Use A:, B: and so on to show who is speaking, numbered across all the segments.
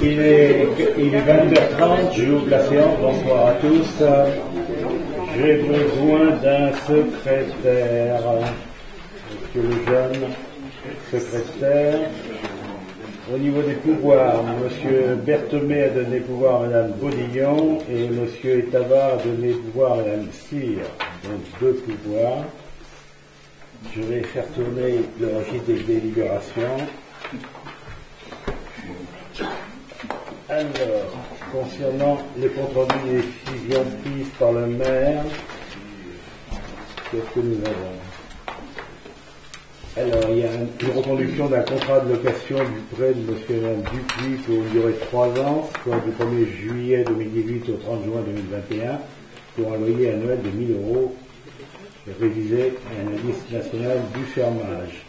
A: Il est 20h30, j'ouvre la séance, bonsoir à tous. J'ai besoin d'un secrétaire, monsieur le jeune secrétaire. Au niveau des pouvoirs, monsieur Berthomé a donné pouvoir à madame Baudillon et monsieur Etabar a donné pouvoir à madame Cyr, donc 2 pouvoirs. Je vais faire tourner le registre des délibérations. Alors, concernant les comptes rendus des décisions prises par le maire, qu'est-ce que nous avons? Alors, il y a une reconduction d'un contrat de location du prêt de M. et Mme Dupuis pour une durée de 3 ans, soit du 1er juillet 2018 au 30 juin 2021, pour un loyer annuel de 1 000 € révisé à un indice national du fermage.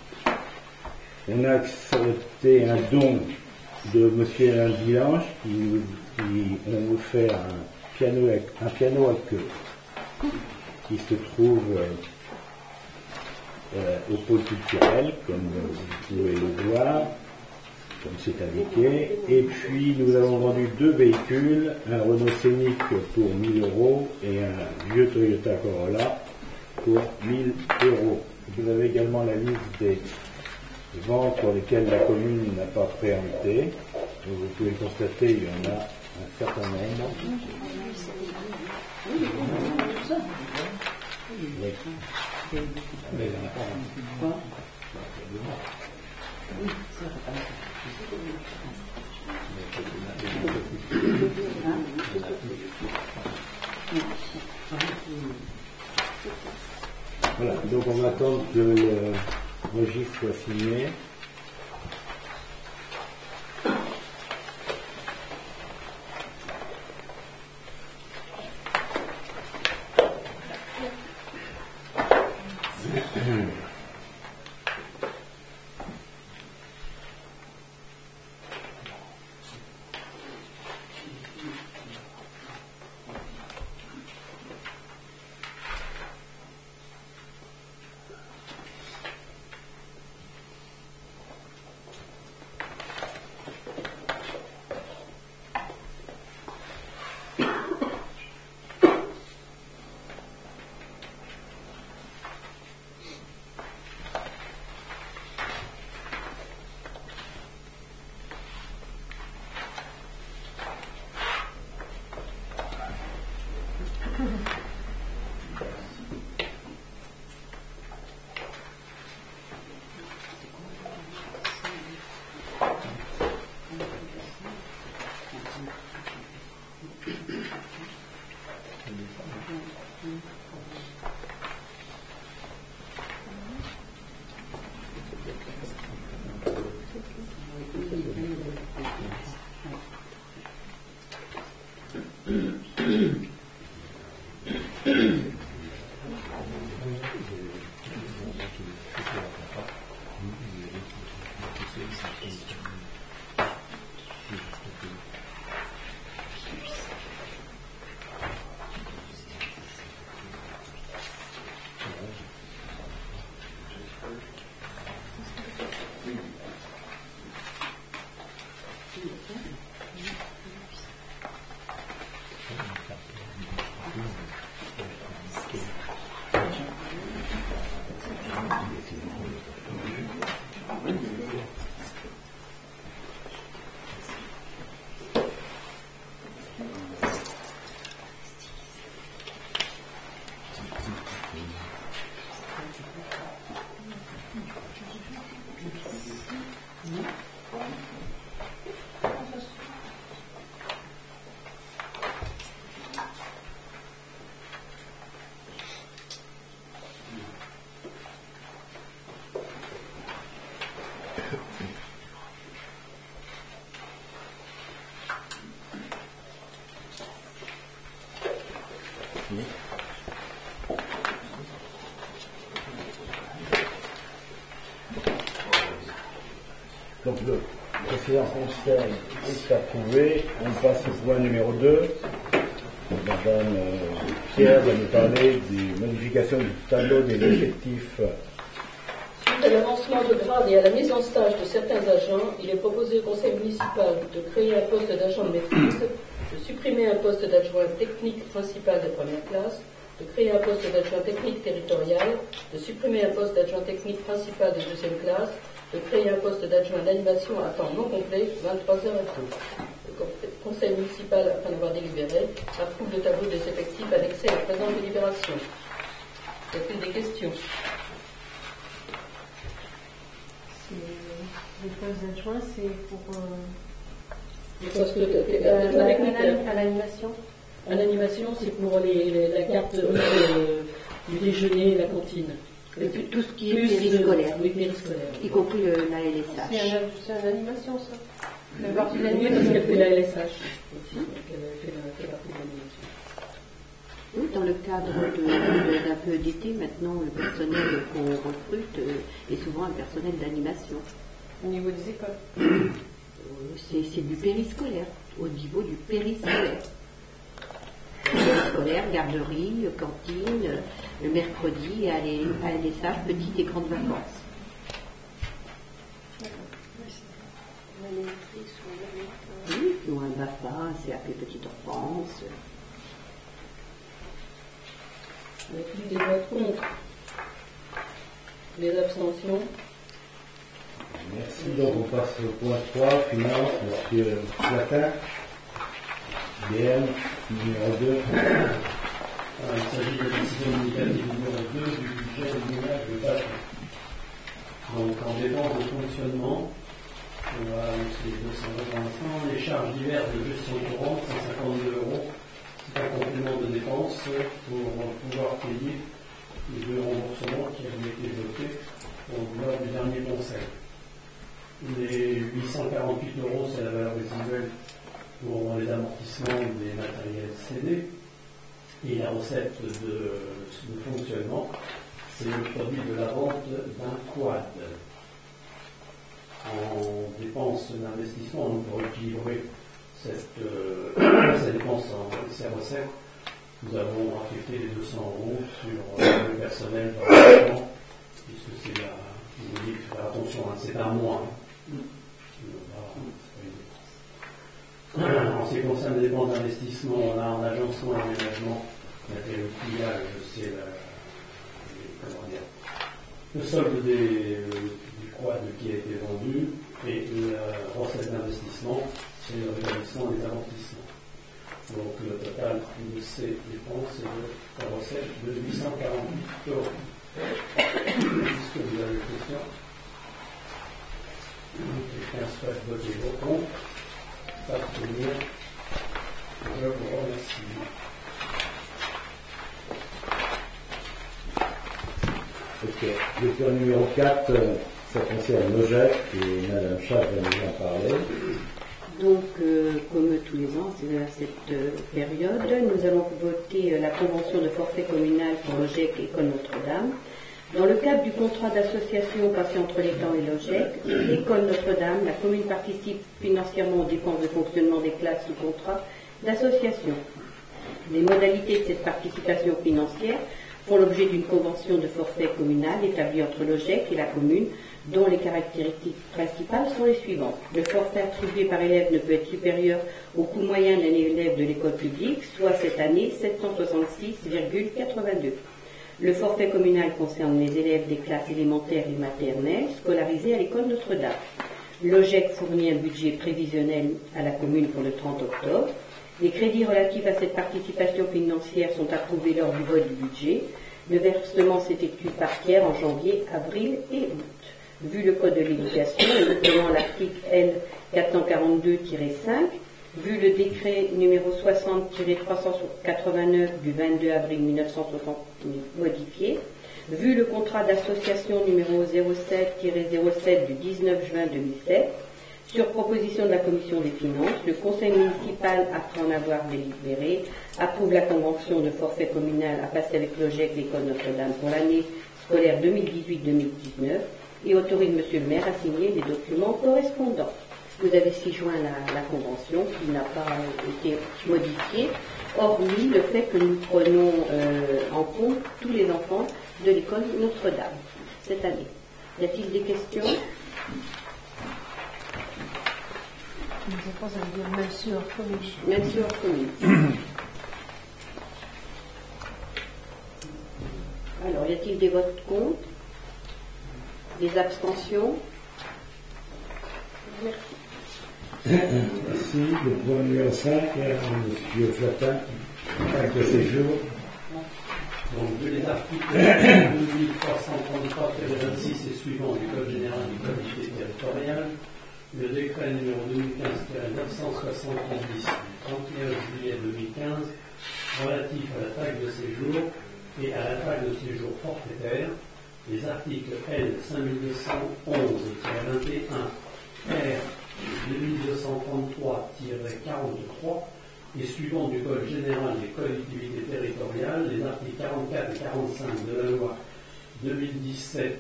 A: On a accepté un don de M. et Mme Villange qui ont vous fait un piano à queue qui se trouve au pôle culturel, comme vous pouvez le voir, comme c'est indiqué. Et puis nous avons vendu 2 véhicules, un Renault Scénic pour 1 000 € et un vieux Toyota Corolla pour 1 000 €. Vous avez également la liste des ventes pour lesquelles la commune n'a pas préempté. Donc vous pouvez constater il y en a un certain nombre. Oui. Voilà, donc on attend que le registre soit signé. Donc le précédent conseil est approuvé. On passe au point numéro 2. Madame Pierre va nous parler des modifications du tableau des effectifs
B: l'avancement de grade et à la mise en stage de certains agents, il est proposé au conseil municipal de créer un poste d'agent de maîtrise, de supprimer un poste d'adjoint technique principal de première classe, de créer un poste d'adjoint technique territorial, de supprimer un poste d'adjoint technique principal de deuxième classe, de créer un poste d'adjoint d'animation à temps non complet, 23 heures et tout. Le conseil municipal, après avoir délibéré, approuve le tableau des effectifs annexé à la présente délibération. Y a-t-il des questions?
C: Le poste d'adjoint, c'est pour
B: à
C: l'animation.
B: À l'animation, c'est pour la carte du déjeuner et la cantine.
D: Tout ce qui est périscolaire,
B: oui, périscolaire,
D: y compris la LSH.
C: C'est une animation, ça.
B: Oui, parce qu'elle fait la LSH aussi, donc elle fait partie de l'animation.
D: Oui, dans le cadre d'un peu d'été, maintenant, le personnel qu'on recrute est souvent un personnel d'animation.
C: Au niveau des écoles.
D: C'est du périscolaire, au niveau du périscolaire. Périscolaire, garderie, cantine, le mercredi à LSH, petites et grandes vacances. Oui, ou un BAFA, un CAP petite enfance.
B: Y a-t-il des votes contre? Les abstentions?
A: Merci. Donc on passe au point 3, finance, monsieur Platin. BM, numéro 2.
E: Il s'agit de la décision indicative numéro 2 du budget du ménage de Bâton. Donc en dépenses de fonctionnement, on va annoncer 220 pour l'instant, les charges diverses de gestion courante, 152 €. C'est un complément de dépenses pour pouvoir payer les deux remboursements qui avaient été votés lors du dernier conseil. Les 848 €, c'est la valeur résiduelle pour les amortissements des matériels cédés. Et la recette de fonctionnement, c'est le produit de la vente d'un quad. En dépenses d'investissement, donc pour équilibrer ces dépenses ces recettes, nous avons affecté les 200 € sur le personnel d'enregistrement, puisque c'est là, vous dites, faire attention, hein, c'est un mois. En ce qui concerne les dépenses d'investissement, on a en agencement et aménagement, matériel outillage, c'est le solde du quad qui a été vendu, et la recette d'investissement, c'est le rétablissement des amortissements. Donc le total de ces dépenses est la recette de 848 €. Est-ce que vous avez des questions? Quelqu'un souhaite voter contre? S'abstenir. Je vous remercie.
A: Ok. Le point numéro 4, ça concerne l'OGEC, et Mme Chave va nous en parler.
D: Donc, comme tous les ans, c'est à cette période, nous allons voter la convention de forfait communal pour l'OGEC École Notre-Dame. Dans le cadre du contrat d'association passé entre l'État et l'OGEC, l'École Notre-Dame, la commune participe financièrement aux dépenses de fonctionnement des classes sous contrat d'association. Les modalités de cette participation financière font l'objet d'une convention de forfait communal établie entre l'OGEC et la commune, dont les caractéristiques principales sont les suivantes. Le forfait attribué par élève ne peut être supérieur au coût moyen d'un élève de l'école publique, soit cette année 766,82. Le forfait communal concerne les élèves des classes élémentaires et maternelles scolarisés à l'école Notre-Dame. L'OGEC fournit un budget prévisionnel à la commune pour le 30 octobre. Les crédits relatifs à cette participation financière sont approuvés lors du vote du budget. Le versement s'effectue par tiers en janvier, avril et août. Vu le Code de l'éducation, et notamment l'article L 442-5, vu le décret numéro 60-389 du 22 avril 1960 modifié, vu le contrat d'association numéro 07-07 du 19 juin 2007, sur proposition de la Commission des finances, le Conseil municipal, après en avoir délibéré, approuve la convention de forfait communal à passer avec l'OGEC l'École Notre-Dame pour l'année scolaire 2018-2019 et autorise M. le maire à signer les documents correspondants. Vous avez ci-joint la convention qui n'a pas été modifiée, hormis le fait que nous prenons en compte tous les enfants de l'école Notre-Dame cette année. Y a-t-il des questions?
C: Je ne sais pas, ça veut dire même si hors commune.
D: Même si hors commune. Alors, y a-t-il des votes contre? Des abstentions? Merci.
A: Merci. Le point numéro 5, M. Flotin, acte de séjour.
E: Donc, les articles 2333-26 et suivants du Code général du Code territorial, le décret numéro 2015-970 du 31 juillet 2015 relatif à la taxe de séjour et à la taxe de séjour forfaitaire, les articles L. 5211-21, R. 2233-43 et suivant du Code général des collectivités territoriales, les articles 44 et 45 de la loi 2017-1775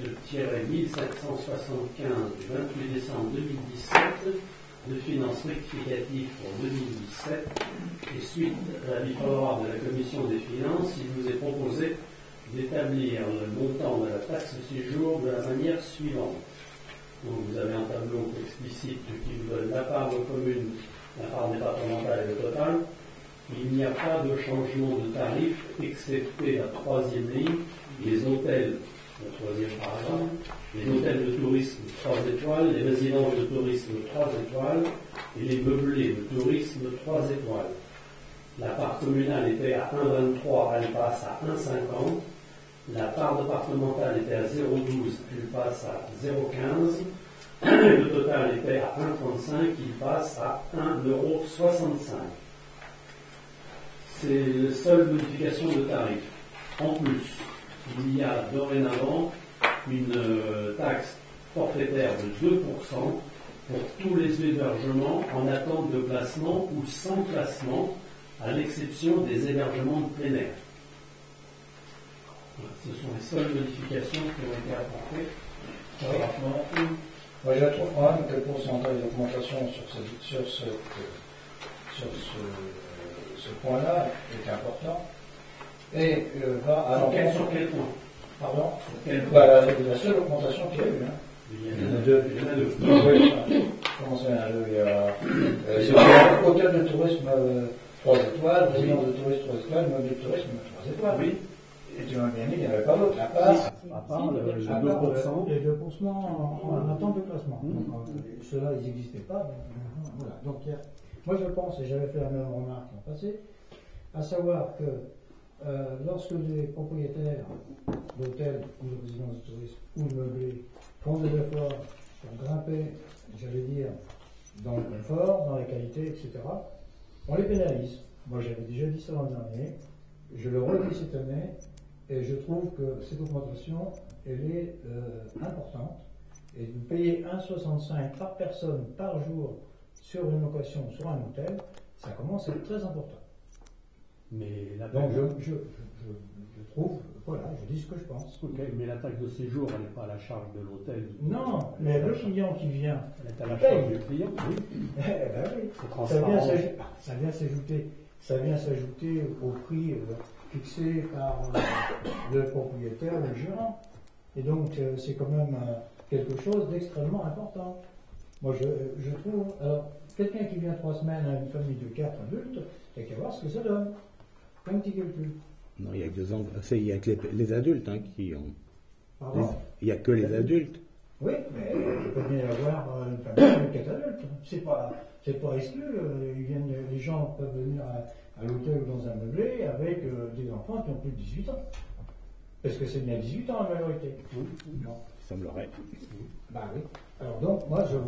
E: du 28 décembre 2017 de finances rectificatives pour 2017 et suite à l'avis favorable de la Commission des finances, il vous est proposé d'établir le montant de la taxe de séjour de la manière suivante. Donc vous avez un tableau explicite qui vous donne la part de commune, la part départementale et le total. Il n'y a pas de changement de tarif, excepté la troisième ligne, les hôtels, le troisième paragraphe, les hôtels de tourisme 3 étoiles, les résidences de tourisme 3 étoiles et les meublés de tourisme 3 étoiles. La part communale était à 1,23, elle passe à 1,50. La part départementale était à 0,12, elle passe à 0,15. Le total était à 1,35, il passe à 1,65 €. C'est la seule modification de tarif. En plus, il y a dorénavant une taxe forfaitaire de 2% pour tous les hébergements en attente de placement ou sans placement, à l'exception des hébergements de plein air. Ce sont les seules modifications qui ont été apportées.
F: Moi, je trouve quand même que le pourcentage d'augmentation sur ce point-là est important. Et va à l'encontre.
E: Sur quel point?
F: Pardon?
E: Sur quel point?
F: La seule augmentation qu'il y a eu. Hein.
E: Il y en a deux.
F: Oui, comment ça, il y en a deux? Il y a hôtel de tourisme 3 étoiles, résidence de tourisme 3 étoiles, meuble de tourisme 3 étoiles.
E: Oui.
F: Et tu m'as bien dit, il n'y avait pas d'autre. À part
A: le 2%.
F: Les 2% en attente de classement. Donc, ceux-là, ils n'existaient pas. Voilà. Donc, moi, je pense, et j'avais fait la même remarque l'an passé, à savoir que lorsque les propriétaires d'hôtels ou de résidences de tourisme ou de meublés font des efforts pour grimper, j'allais dire, dans le confort, dans la qualité, etc., on les pénalise. Moi, j'avais déjà dit ça l'an dernier, je le redis cette année, et je trouve que cette augmentation, elle est importante. Et de payer 1,65 par personne par jour sur une location, sur un hôtel, ça commence à être très important.
E: Mais la
F: Donc je trouve, voilà, je dis ce que je pense.
E: Okay, mais la taxe de séjour, elle n'est pas à la charge de l'hôtel.
F: Non, mais le client qui vient,
E: elle est à la charge du client, oui.
F: Oui.
E: C'est transparent.
F: Ça vient s'ajouter au prix fixé par le propriétaire ou le gérant. Et donc c'est quand même quelque chose d'extrêmement important. Moi je trouve, alors quelqu'un qui vient 3 semaines à une famille de 4 adultes, il y a qu'à voir ce que ça donne. Comme petit calcul.
A: Non, il y a que il y a que les adultes qui ont.
F: Pardon?
A: Il n'y a que les adultes.
F: Oui, mais il peut bien y avoir une famille de 4 adultes. C'est pas exclu. Les gens peuvent venir à l'hôtel ou dans un meublé avec des enfants qui ont plus de 18 ans. Parce que c'est bien 18 ans la majorité.
A: Non, il semblerait.
F: Bah oui. Alors donc, moi, je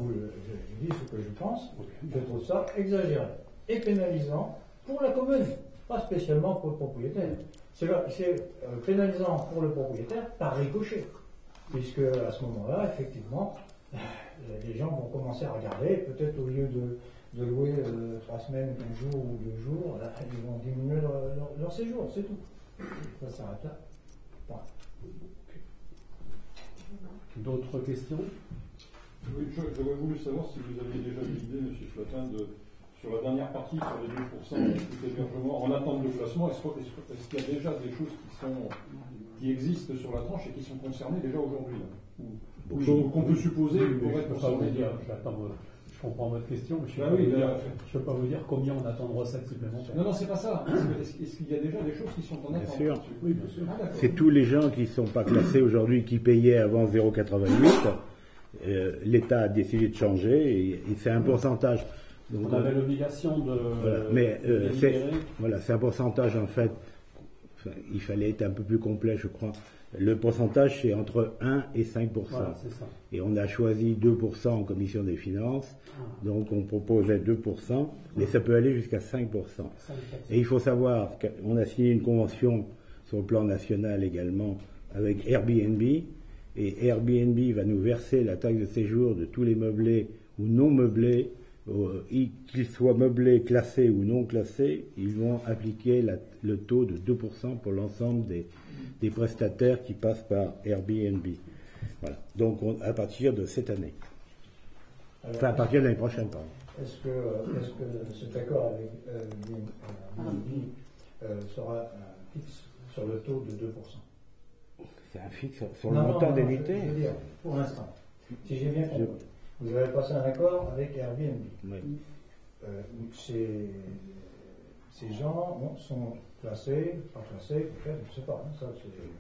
F: dis ce que je pense. Je trouve ça exagéré et pénalisant pour la commune, pas spécialement pour le propriétaire. C'est pénalisant pour le propriétaire par ricochet. Puisque à ce moment-là, effectivement, les gens vont commencer à regarder, peut-être au lieu de louer 3 semaines, 15 jours ou 2 jours, là, ils vont diminuer leur séjour, c'est tout. Ça s'arrête là. Point.
E: D'autres questions?
G: Oui, j'aurais voulu savoir si vous aviez déjà une idée, M. Flotin, sur la dernière partie, sur les 2% d'hébergement en attente de placement. Est-ce qu'il y a déjà des choses qui existent sur la tranche et qui sont concernées déjà aujourd'hui? ou qu'on peut supposer
E: Je
G: pour
E: ne
G: être
E: peux
G: pour
E: pas
G: ça.
E: vous dire, je comprends votre question, mais je
G: Bah
E: ne
G: oui,
E: peux pas vous dire combien on attend de recettes supplémentaires.
G: Non, c'est pas ça. Est-ce qu'il y a déjà des choses qui sont en attente
A: sûr.
G: là-dessus?
E: Oui, bien sûr.
G: Ah, d'accord.
A: C'est tous les gens qui ne sont pas classés aujourd'hui, qui payaient avant 0,88. L'État a décidé de changer et c'est un pourcentage. Donc,
E: On avait l'obligation de
A: mais
E: délibérer.
A: c'est un pourcentage en fait. Enfin, il fallait être un peu plus complet, je crois. Le pourcentage, c'est entre 1 et 5%.
E: Voilà, c'est ça.
A: Et on a choisi 2% en commission des finances. Donc on proposait 2%, mais ça peut aller jusqu'à 5%. Et il faut savoir qu'on a signé une convention sur le plan national également avec Airbnb. Et Airbnb va nous verser la taxe de séjour de tous les meublés ou non meublés, qu'ils soient meublés, classés ou non classés. Ils vont appliquer le taux de 2% pour l'ensemble des prestataires qui passent par Airbnb. Voilà. Donc à partir de cette année. Enfin, à partir de l'année prochaine, pardon.
F: Est-ce que cet accord avec Airbnb sera fixe sur le taux de 2%?
A: C'est un fixe sur le montant des
F: Je
A: nuitées.
F: veux dire, pour l'instant, si j'ai bien compris, vous avez passé un accord avec Airbnb.
A: Oui.
F: Ces gens sont classés, pas classés, peut-être, je ne sais pas. Ça,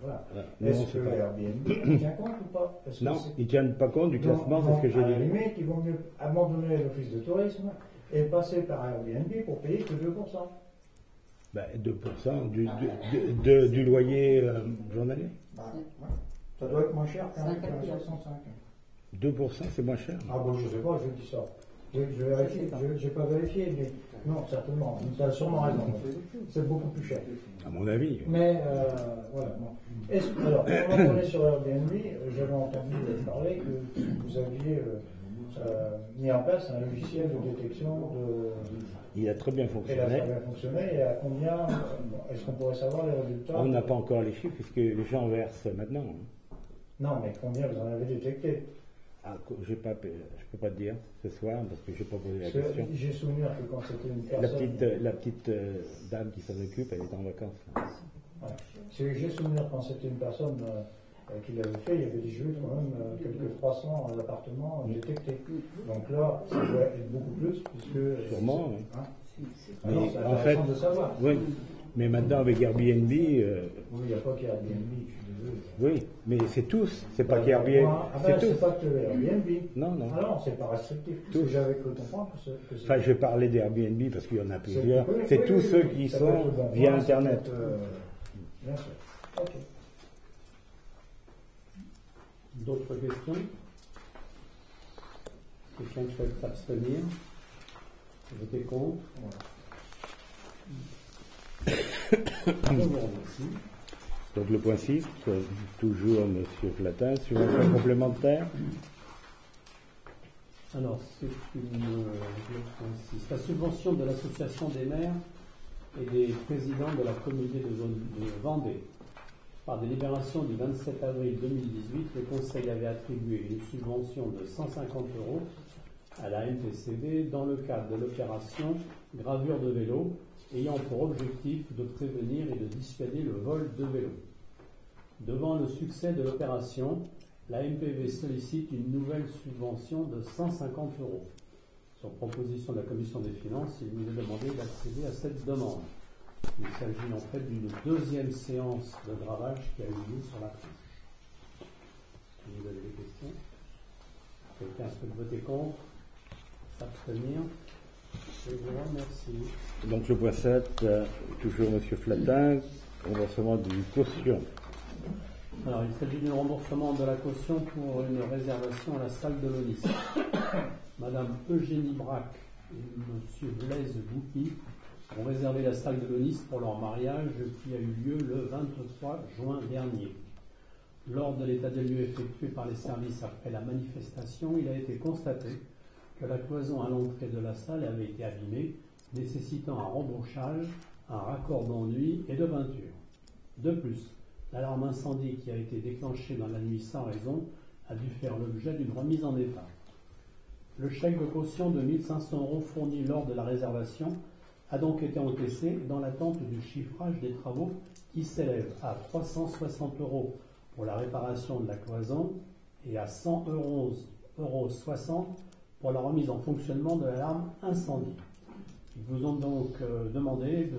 F: voilà.
A: Non,
F: Est-ce
A: c'est
F: que
A: pas-
F: Airbnb tient compte ou pas?
A: Non, ils ne tiennent pas compte du classement, c'est ce que
F: À la
A: j'ai dit.
F: limite, ils vont mieux abandonner l'office de tourisme et passer par Airbnb pour payer que 2%.
A: Ben, 2% du loyer journalier.
F: Ça doit être moins cher qu'un 65.
A: 2%, c'est moins cher.
F: Ah bon, je sais pas, je dis ça. Je vérifie, je n'ai pas vérifié, mais non, certainement. Tu as sûrement raison. C'est beaucoup plus cher.
A: À mon avis.
F: Mais voilà. Bon. Alors, quand on est sur Airbnb, j'avais entendu parler que vous aviez mis en place un logiciel de détection de.
A: Il a très bien
F: Et il a
A: fonctionné.
F: très bien fonctionné. Et à combien est-ce qu'on pourrait savoir les résultats?
A: On n'a pas encore les chiffres puisque les gens versent maintenant.
F: Non, mais combien vous en avez détecté?
A: Ah, je ne peux pas te dire ce soir parce que je n'ai pas posé la
F: Parce que
A: question.
F: j'ai souvenir que quand c'était une
A: La
F: personne.
A: petite dame qui s'en occupe, elle est en vacances.
F: Voilà. J'ai souvenir quand c'était une personne qui l'avait fait, il y avait des jeux quand même quelques 300 appartements détectés. Donc là, ça doit être beaucoup plus puisque.
A: Sûrement, oui.
F: Hein
A: Mais
F: non, c'est
A: en fait,
F: intéressant de savoir.
A: oui. Mais maintenant avec Airbnb,
F: Oui, il n'y a pas qu'Airbnb, je suis désolé.
A: oui, mais c'est tous. C'est pas qu'Airbnb,
F: C'est
A: c'est tous.
F: pas que Airbnb.
A: Non, non.
F: Ah non, c'est pas restrictif.
A: Tous.
F: Parce que j'avais cru comprendre que c'est.
A: Enfin, je vais parler d'Airbnb parce qu'il y en a plusieurs.
F: Oui,
A: C'est
F: oui,
A: tous
F: oui,
A: ceux
F: oui.
A: qui
F: Ça peut
A: sont
F: être bon
A: via
F: point, ça
A: Internet.
F: peut être, bien sûr. Ok.
E: D'autres questions? Quelqu'un qui souhaite s'abstenir? Voter contre? Je vous remercie.
A: Donc le point 6, toujours M. Flatin, sur un point complémentaire.
E: Alors, c'est la subvention de l'association des maires et des présidents de la communauté de zone de Vendée. Par délibération du 27 avril 2018, le Conseil avait attribué une subvention de 150 € à la MPCD dans le cadre de l'opération gravure de vélo, ayant pour objectif de prévenir et de dissuader le vol de vélos. Devant le succès de l'opération, la MPV sollicite une nouvelle subvention de 150 €. Sur proposition de la Commission des finances, il nous est demandé d'accéder à cette demande. Il s'agit en fait d'une deuxième séance de gravage qui a eu lieu sur la piste. Vous avez des questions? Quelqu'un souhaite voter contre? S'abstenir? Je vous remercie.
A: Donc le point 7, toujours M. Flatin, remboursement du caution.
E: Alors, il s'agit du remboursement de la caution pour une réservation à la salle de l'ONIS. Madame Eugénie Braque et Monsieur Blaise Bouki ont réservé la salle de l'ONIS pour leur mariage qui a eu lieu le 23 juin dernier. Lors de l'état des lieux effectué par les services après la manifestation, il a été constaté que la cloison à l'entrée de la salle avait été abîmée, nécessitant un rebouchage, un raccord d'enduit et de peinture. De plus, l'alarme incendie qui a été déclenchée dans la nuit sans raison a dû faire l'objet d'une remise en état. Le chèque de caution de 1 500 € fourni lors de la réservation a donc été encaissé dans l'attente du chiffrage des travaux qui s'élève à 360 € pour la réparation de la cloison
H: et à 100,60 € pour la remise en fonctionnement de l'alarme incendie. Ils vous ont donc demandé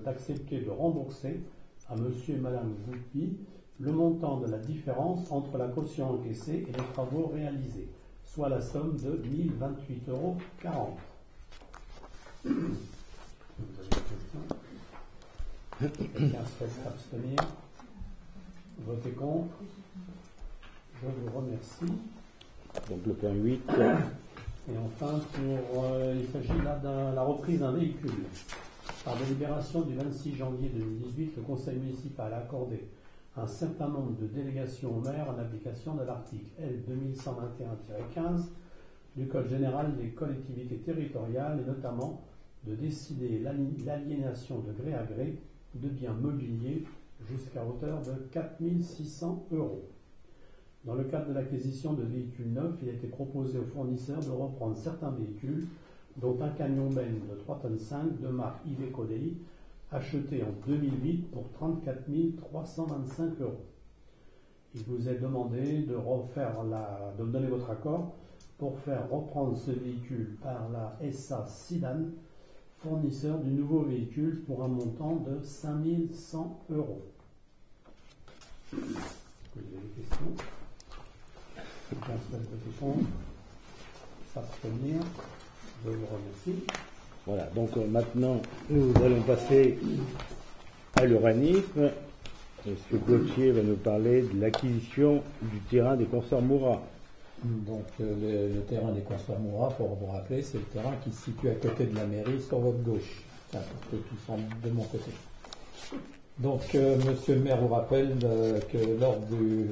H: d'accepter de rembourser à monsieur et madame Goupy le montant de la différence entre la caution encaissée et les travaux réalisés, soit la somme de 1028,40 €. Quelqu'un souhaite s'abstenir? Votez contre. Je vous remercie.
A: Donc le point 8.
H: Et enfin, il s'agit là de la reprise d'un véhicule. Par délibération du 26 janvier 2018, le Conseil municipal a accordé un certain nombre de délégations au maire en application de l'article L. 2121-15 du Code général des collectivités territoriales, et notamment de décider l'aliénation de gré à gré de biens mobiliers jusqu'à hauteur de 4 600 €. Dans le cadre de l'acquisition de véhicules neufs, il a été proposé aux fournisseurs de reprendre certains véhicules, dont un camion Ben de 3,5 tonnes de marque Iveco Dei, acheté en 2008 pour 34 325 €. Il vous est demandé de donner votre accord pour faire reprendre ce véhicule par la SA Sidan, fournisseur du nouveau véhicule, pour un montant de 5 100 €. Vous avez des questions? Quelqu'un souhaite répondre? S'abstenir? Je vous remercie.
A: Voilà, donc maintenant, nous allons passer à l'urbanisme. M. Gauthier va nous parler de l'acquisition du terrain des consorts Moura.
I: Donc le terrain des consorts Moura, pour vous rappeler, c'est le terrain qui se situe à côté de la mairie sur votre gauche, enfin, pour ceux qui sont de mon côté. Donc monsieur le maire vous rappelle que lors du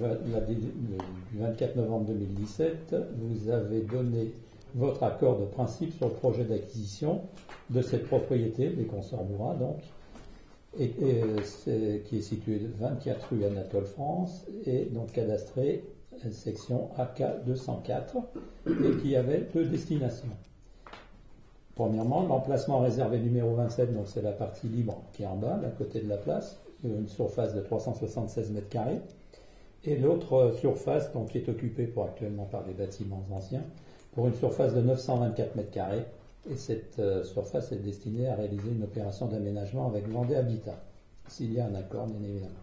I: 24 novembre 2017, vous avez donné votre accord de principe sur le projet d'acquisition de cette propriété des consorts Moura, donc, qui est située 24 rue Anatole France, et donc cadastrée section AK 204, et qui avait deux destinations. Premièrement, l'emplacement réservé numéro 27, donc c'est la partie libre qui est en bas, à côté de la place, une surface de 376 mètres carrés, et l'autre surface, donc, qui est occupée actuellement par des bâtiments anciens, pour une surface de 924 mètres carrés, et cette surface est destinée à réaliser une opération d'aménagement avec Vendée Habitat, s'il y a un accord, bien évidemment.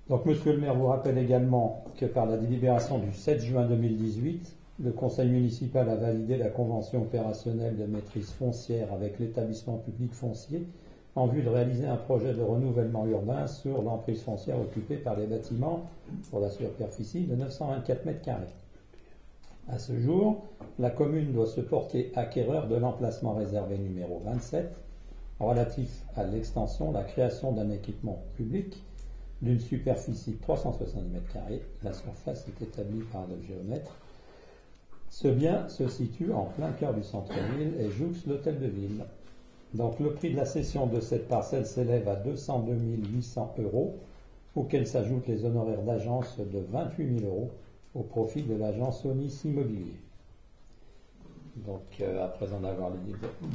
I: Donc, monsieur le maire vous rappelle également que par la délibération du 7 juin 2018, le conseil municipal a validé la convention opérationnelle de maîtrise foncière avec l'établissement public foncier en vue de réaliser un projet de renouvellement urbain sur l'emprise foncière occupée par les bâtiments pour la superficie de 924 mètres carrés. À ce jour, la commune doit se porter acquéreur de l'emplacement réservé numéro 27 relatif à l'extension, la création d'un équipement public d'une superficie de 370 mètres carrés. La surface est établie par le géomètre. Ce bien se situe en plein cœur du centre-ville et jouxte l'hôtel de ville. Donc le prix de la cession de cette parcelle s'élève à 202 800 €, auxquels s'ajoutent les honoraires d'agence de 28 000 € au profit de l'agence Onis Immobilier. Donc après en avoir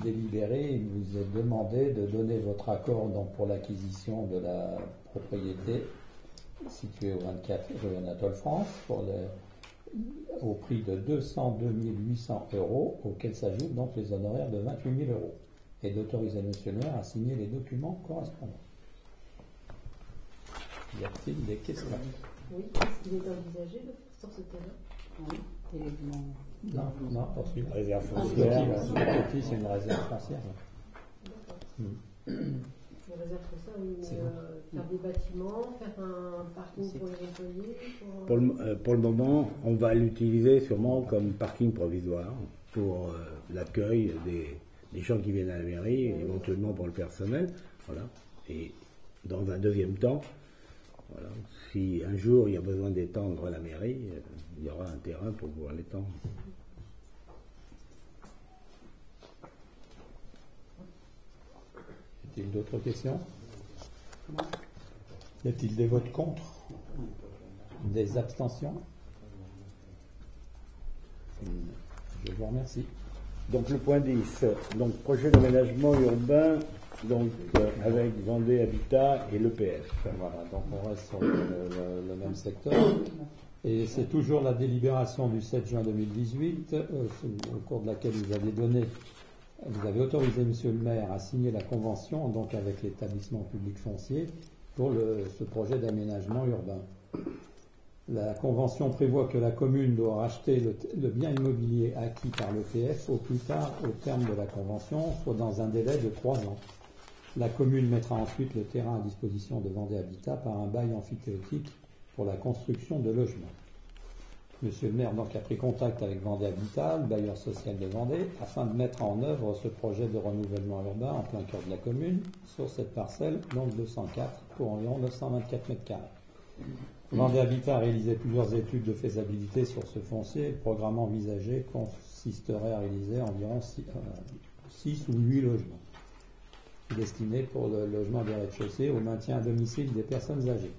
I: délibéré, il vous est demandé de donner votre accord donc, pour l'acquisition de la propriété située au 24 rue Anatole France au prix de 202 800 €, auxquels s'ajoutent donc les honoraires de 28 000 €, et d'autoriser monsieur le maire à signer les documents correspondants. Y a-t-il des questions?
C: Oui, est-ce qu'il est envisagé de faire sur ce terrain?
D: Oui,
I: Non, poursuivre.
A: Réserve foncière.
I: C'est une réserve foncière.
C: On réserve pour ça, oui, mais faire des bâtiments, faire un parking pour les employés.
A: Pour le moment, on va l'utiliser sûrement comme parking provisoire pour l'accueil des gens qui viennent à la mairie, et éventuellement pour le personnel. Voilà. Et dans un deuxième temps, voilà, si un jour il y a besoin d'étendre la mairie, il y aura un terrain pour pouvoir l'étendre.
I: Y a-t-il d'autres questions? Y a-t-il des votes contre? Des abstentions? Je vous remercie.
A: Donc le point 10, donc projet d'aménagement urbain, donc avec Vendée Habitat et l'EPF.
I: Voilà, donc on reste sur le même secteur. Et c'est toujours la délibération du 7 juin 2018, au cours de laquelle vous avez autorisé M. le maire à signer la convention donc avec l'établissement public foncier pour ce projet d'aménagement urbain. La convention prévoit que la commune doit racheter le bien immobilier acquis par l'EPF au plus tard au terme de la convention, soit dans un délai de 3 ans. La commune mettra ensuite le terrain à disposition de Vendée Habitat par un bail amphithéotique pour la construction de logements. Monsieur le maire donc a pris contact avec Vendée Habitat, le bailleur social de Vendée, afin de mettre en œuvre ce projet de renouvellement urbain en plein cœur de la commune, sur cette parcelle, donc 204, pour environ 924 m². Vendée Habitat a réalisé plusieurs études de faisabilité sur ce foncier. Le programme envisagé consisterait à réaliser environ 6 ou 8 logements, destinés pour le logement des rez-de-chaussée au maintien à domicile des personnes âgées.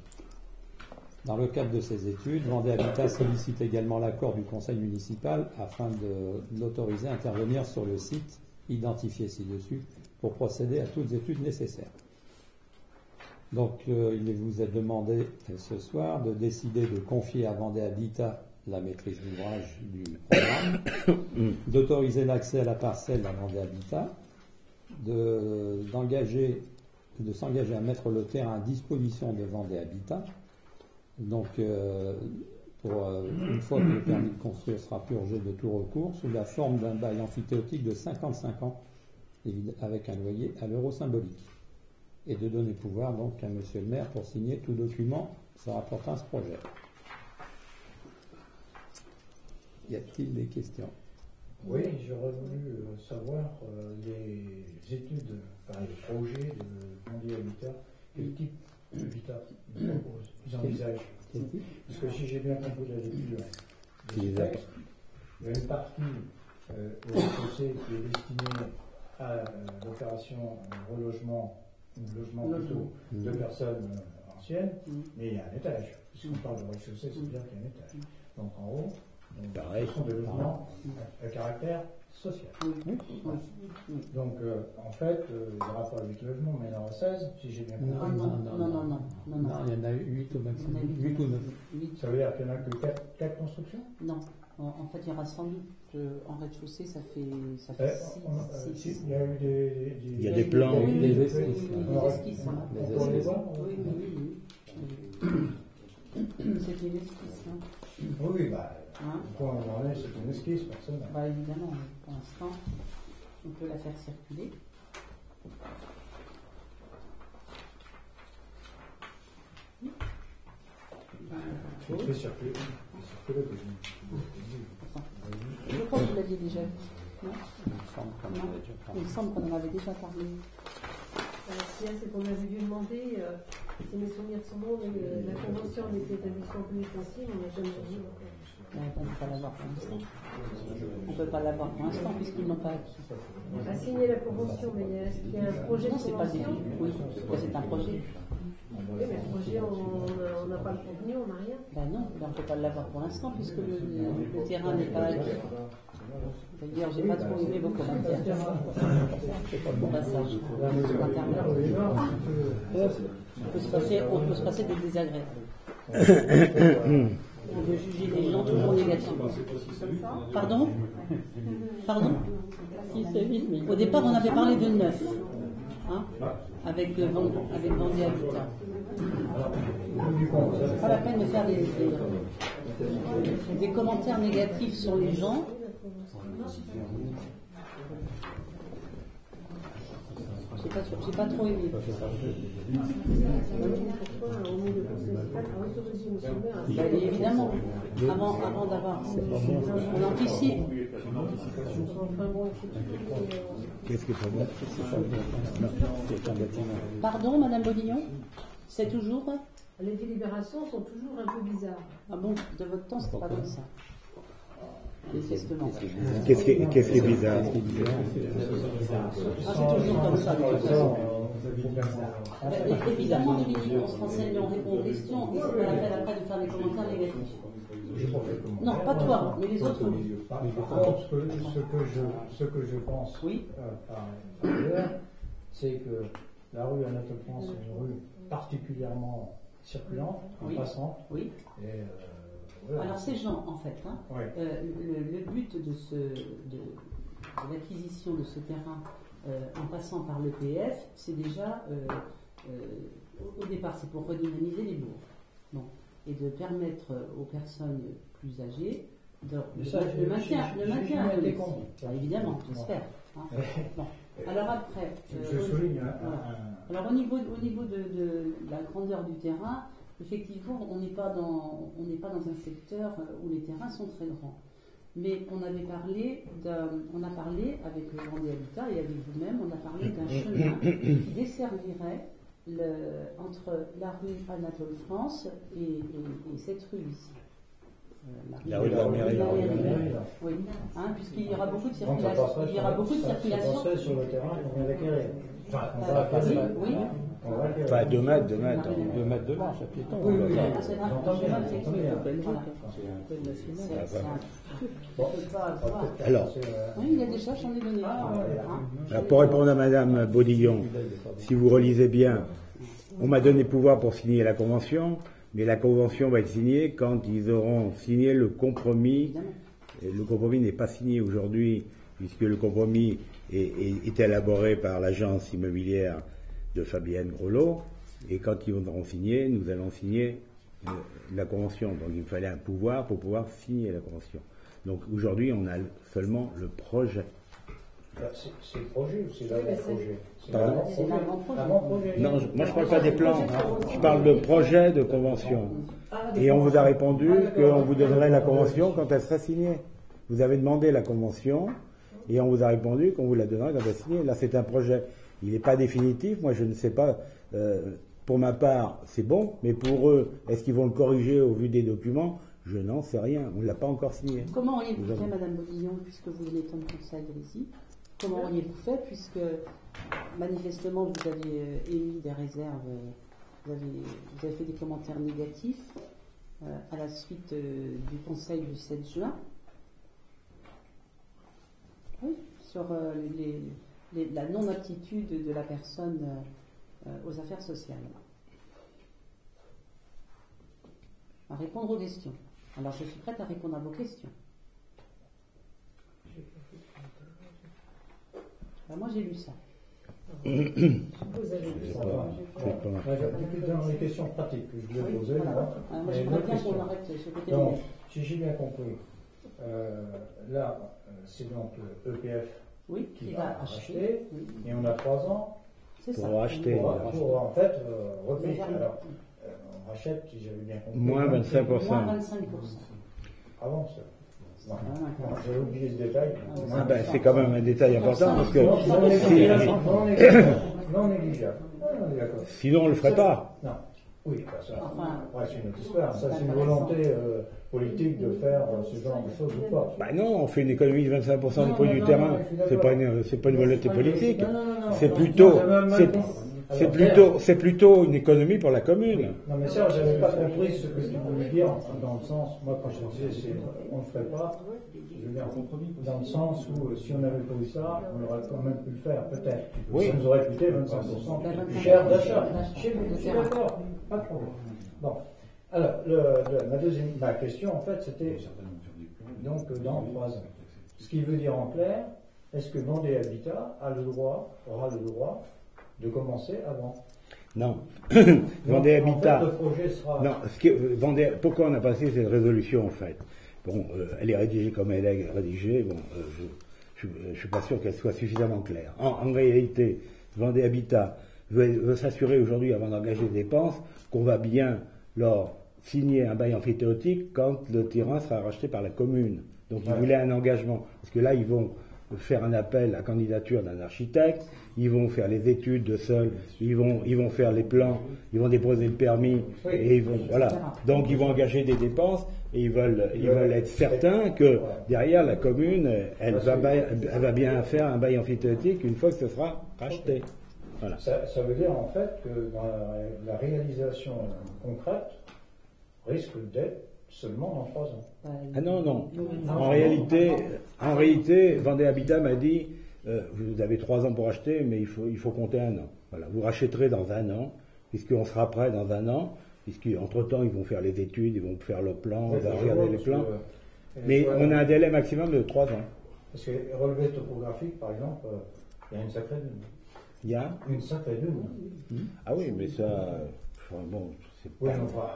I: Dans le cadre de ces études, Vendée Habitat sollicite également l'accord du conseil municipal afin de l'autoriser à intervenir sur le site identifié ci-dessus pour procéder à toutes les études nécessaires. Donc, il vous est demandé ce soir de décider de confier à Vendée Habitat la maîtrise d'ouvrage du programme, d'autoriser l'accès à la parcelle à Vendée Habitat, de s'engager à mettre le terrain à disposition de Vendée Habitat. Donc, une fois que le permis de construire sera purgé de tout recours, sous la forme d'un bail amphithéotique de 55 ans, avec un loyer à l'euro symbolique. Et de donner pouvoir donc à monsieur le maire pour signer tout document se rapportant à ce projet. Y a-t-il des questions?
F: Oui, j'aurais voulu savoir les études, les projets de Vendée Habitat, quel type d'habitat ils proposent, ils envisagent. Parce que si j'ai bien compris la lecture du texte, il y a une partie au rez-de-chaussée qui est destinée à l'opération relogement, ou logement plutôt, de personnes anciennes, mais il y a un étage. Puisqu'on parle de rez-de-chaussée, c'est bien qu'il y a un étage. Donc en haut, ce sont des logements à caractère social. Donc en fait, il n'y aura pas 8 logements, mais il y en aura 16, si j'ai bien compris.
H: Non,
I: il y en a 8 au maximum. 8 ou 9.
F: Ça veut dire qu'il n'y en a que 4 constructions?
J: Non. En fait, il y aura sans doute en rez-de-chaussée, ça fait 6.
F: Il y a eu
A: il y a des plans.
J: Oui,
I: des
J: des
I: esquisses.
J: esquisses.
F: On peut les voir?
J: Oui. C'est une esquisse.
F: Oui, pourquoi on en est, c'est une esquisse, personnellement.
J: Évidemment, pour l'instant, on peut la faire circuler.
F: Je fais circuler.
J: Je crois que vous l'aviez déjà vu. Non, il me semble qu'on en avait déjà parlé.
C: Ce qu'il y a, c'est qu'on avait dû demander, si mes souvenirs sont bons, la convention avec l'établissement public foncier, on n'a jamais vu.
J: On ne peut pas l'avoir pour l'instant. On ne peut pas l'avoir pour l'instant puisqu'ils n'ont pas acquis.
C: On a signé la convention, mais est-ce qu'il y a un projet de
J: Non, c'est pas
C: convention?
J: Oui, c'est un projet.
C: Oui, mais le projet, on n'a pas le contenu, on n'a rien.
J: Non, on ne peut pas l'avoir pour l'instant puisque le terrain n'est pas acquis. D'ailleurs, j'ai pas trop aimé vos commentaires. C'est pas bon passage. On peut se passer des désagréables. On veut juger les gens toujours négativement. Pardon? Au départ, on avait parlé de 9. Avec Vendée Habitat. C'est pas la peine de faire des commentaires négatifs sur les gens. J'ai pas trop aimé. Évidemment, avant d'avoir. On anticipe.
A: Qu'est-ce que c'est?
J: Pardon, Madame Bodignon? C'est toujours?
C: Les délibérations sont toujours un peu bizarres.
J: Ah bon, de votre temps, c'était pas comme ça. Manifestement.
A: Qu'est-ce qui est bizarre?
J: C'est toujours comme ça, de toute façon. Évidemment, on se renseigne, on répond aux questions, et c'est pas la peine après de faire des commentaires négatifs. Non, pas toi, mais les autres.
F: Par contre, ce que je pense par ailleurs, c'est que la rue Anatole-France est une rue particulièrement circulante, passante, et
J: Alors ces gens, en fait, hein,
F: Ouais.
J: le but de l'acquisition de ce terrain en passant par l'EPF, c'est déjà, au départ, c'est pour redynamiser les bourgs. Bon. Et de permettre aux personnes plus âgées de maintien. Évidemment, j'espère. Hein. Bon. Alors après,
F: je souligne.
J: Alors au niveau de la grandeur du terrain, effectivement, on n'est pas dans un secteur où les terrains sont très grands. Mais on a parlé avec le Vendée Habitat et avec vous-même, on a parlé d'un chemin qui desservirait entre la rue Anatole France et cette rue ici.
A: La rue de la mairie.
J: Oui, hein, puisqu'il y aura beaucoup de
F: Donc,
J: circulation.
F: Ça passerait sur le terrain qu'on vient d'acquérir. Enfin, on va acquérir.
J: Oui.
A: Enfin, 2 mètres.
I: 2 mètres de marche à piéton.
F: Oui.
J: C'est un
F: J'entends bien.
A: Alors,
J: oui, il y a déjà, j'en ai donné.
A: alors, pour répondre à Madame Baudillon, si vous relisez bien, on m'a donné pouvoir pour signer la convention, mais la convention va être signée quand ils auront signé le compromis. Et le compromis n'est pas signé aujourd'hui, puisque le compromis est élaboré par l'agence immobilière de Fabienne Grelot, et quand ils auront signé, nous allons signer la convention. Donc il me fallait un pouvoir pour pouvoir signer la convention. Donc aujourd'hui, on a seulement le projet.
F: C'est le projet ou c'est l'avant-projet?
J: C'est l'avant-projet.
A: Non, moi je ne parle pas des plans, je parle de projet de convention. Et on vous a répondu qu'on vous donnerait la convention quand elle sera signée. Vous avez demandé la convention et on vous a répondu qu'on vous la donnerait quand elle sera signée. Là, c'est un projet. Il n'est pas définitif. Moi, je ne sais pas. Pour ma part, c'est bon. Mais pour eux, est-ce qu'ils vont le corriger au vu des documents? Je n'en sais rien. On ne l'a pas encore signé.
J: Comment auriez-vous fait, Madame Baudillon, puisque vous venez de conseil ici? Comment auriez-vous fait, puisque manifestement vous avez émis des réserves, vous avez fait des commentaires négatifs à la suite du conseil du 7 juin? Oui, sur la non-aptitude de la personne aux affaires sociales. À répondre aux questions. Alors je suis prête à répondre à vos questions. Ben, moi j'ai lu ça.
F: Vous avez lu ça. J'ai dans les questions pratiques que je voulais poser.
J: Moi je voudrais bien qu'on arrête ce côté.
F: Donc, si j'ai bien compris, là, c'est donc EPF qui va acheter, et on a 3 ans
A: pour acheter.
F: Pour en fait repayer. Alors, on rachète, si j'avais bien compris.
A: Moins 25%.
J: Moins 25%.
F: Avant ça. J'ai oublié ce détail.
A: C'est quand même un détail important parce que
F: non négligeable.
A: Sinon on ne le ferait pas.
F: Non. Oui, ça, c'est une autre histoire. Ça, c'est une volonté politique de faire ce genre de choses ou pas.
A: Bah non, on fait une économie de 25% du prix du terrain. C'est pas une volonté politique. C'est plutôt une économie pour la commune.
F: Non, mais ça, j'avais pas compris ce que tu voulais dire dans le sens. Moi, quand je disais, on ne ferait pas. Je veux dire, dans le sens où si on avait pris ça, on aurait quand même pu le faire, peut-être.
A: Oui.
F: Ça nous aurait coûté 25% plus cher d'achat. Je suis d'accord, pas de problème. Bon. Alors, ma question, en fait, c'était donc dans 3 ans. Ce qui veut dire en clair, est-ce que Vendée Habitat aura le droit de commencer avant?
A: Non. Vendée Habitat.
F: En fait, le projet sera.
A: Non. Pourquoi on a passé cette résolution en fait? Bon, elle est rédigée comme elle est rédigée. Bon, je suis pas sûr qu'elle soit suffisamment claire. En réalité, Vendée Habitat veut s'assurer aujourd'hui, avant d'engager des dépenses, qu'on va bien leur signer un bail emphytéotique quand le terrain sera racheté par la commune. Donc ils voulaient un engagement, parce que là ils vont faire un appel à candidature d'un architecte, ils vont faire les études de sol, ils vont faire les plans, ils vont déposer le permis, et donc ils vont engager des dépenses, et ils veulent être certains que derrière la commune, elle va bien faire un bail emphytéotique une fois que ce sera racheté. Voilà.
F: Ça veut dire en fait que dans la réalisation concrète risque d'être seulement dans 3 ans.
A: Ah non. En réalité, Vendée Habitat m'a dit vous avez 3 ans pour acheter, mais il faut compter 1 an. Voilà, vous rachèterez dans 1 an, puisqu'on sera prêt dans 1 an. puisqu'entre-temps, ils vont faire les études, ils vont faire le plan,
F: Ouais,
A: on va
F: je
A: regarder
F: vois,
A: les
F: parce
A: plans.
F: que,
A: Mais on a un délai maximum de 3 ans.
F: Parce que relevé topographique, par exemple, il y a une sacrée dune.
A: Il y a
F: Une sacrée dune.
A: Ah oui, mais ça... enfin, bon, c'est
F: Oui,
A: pas...
F: enfin,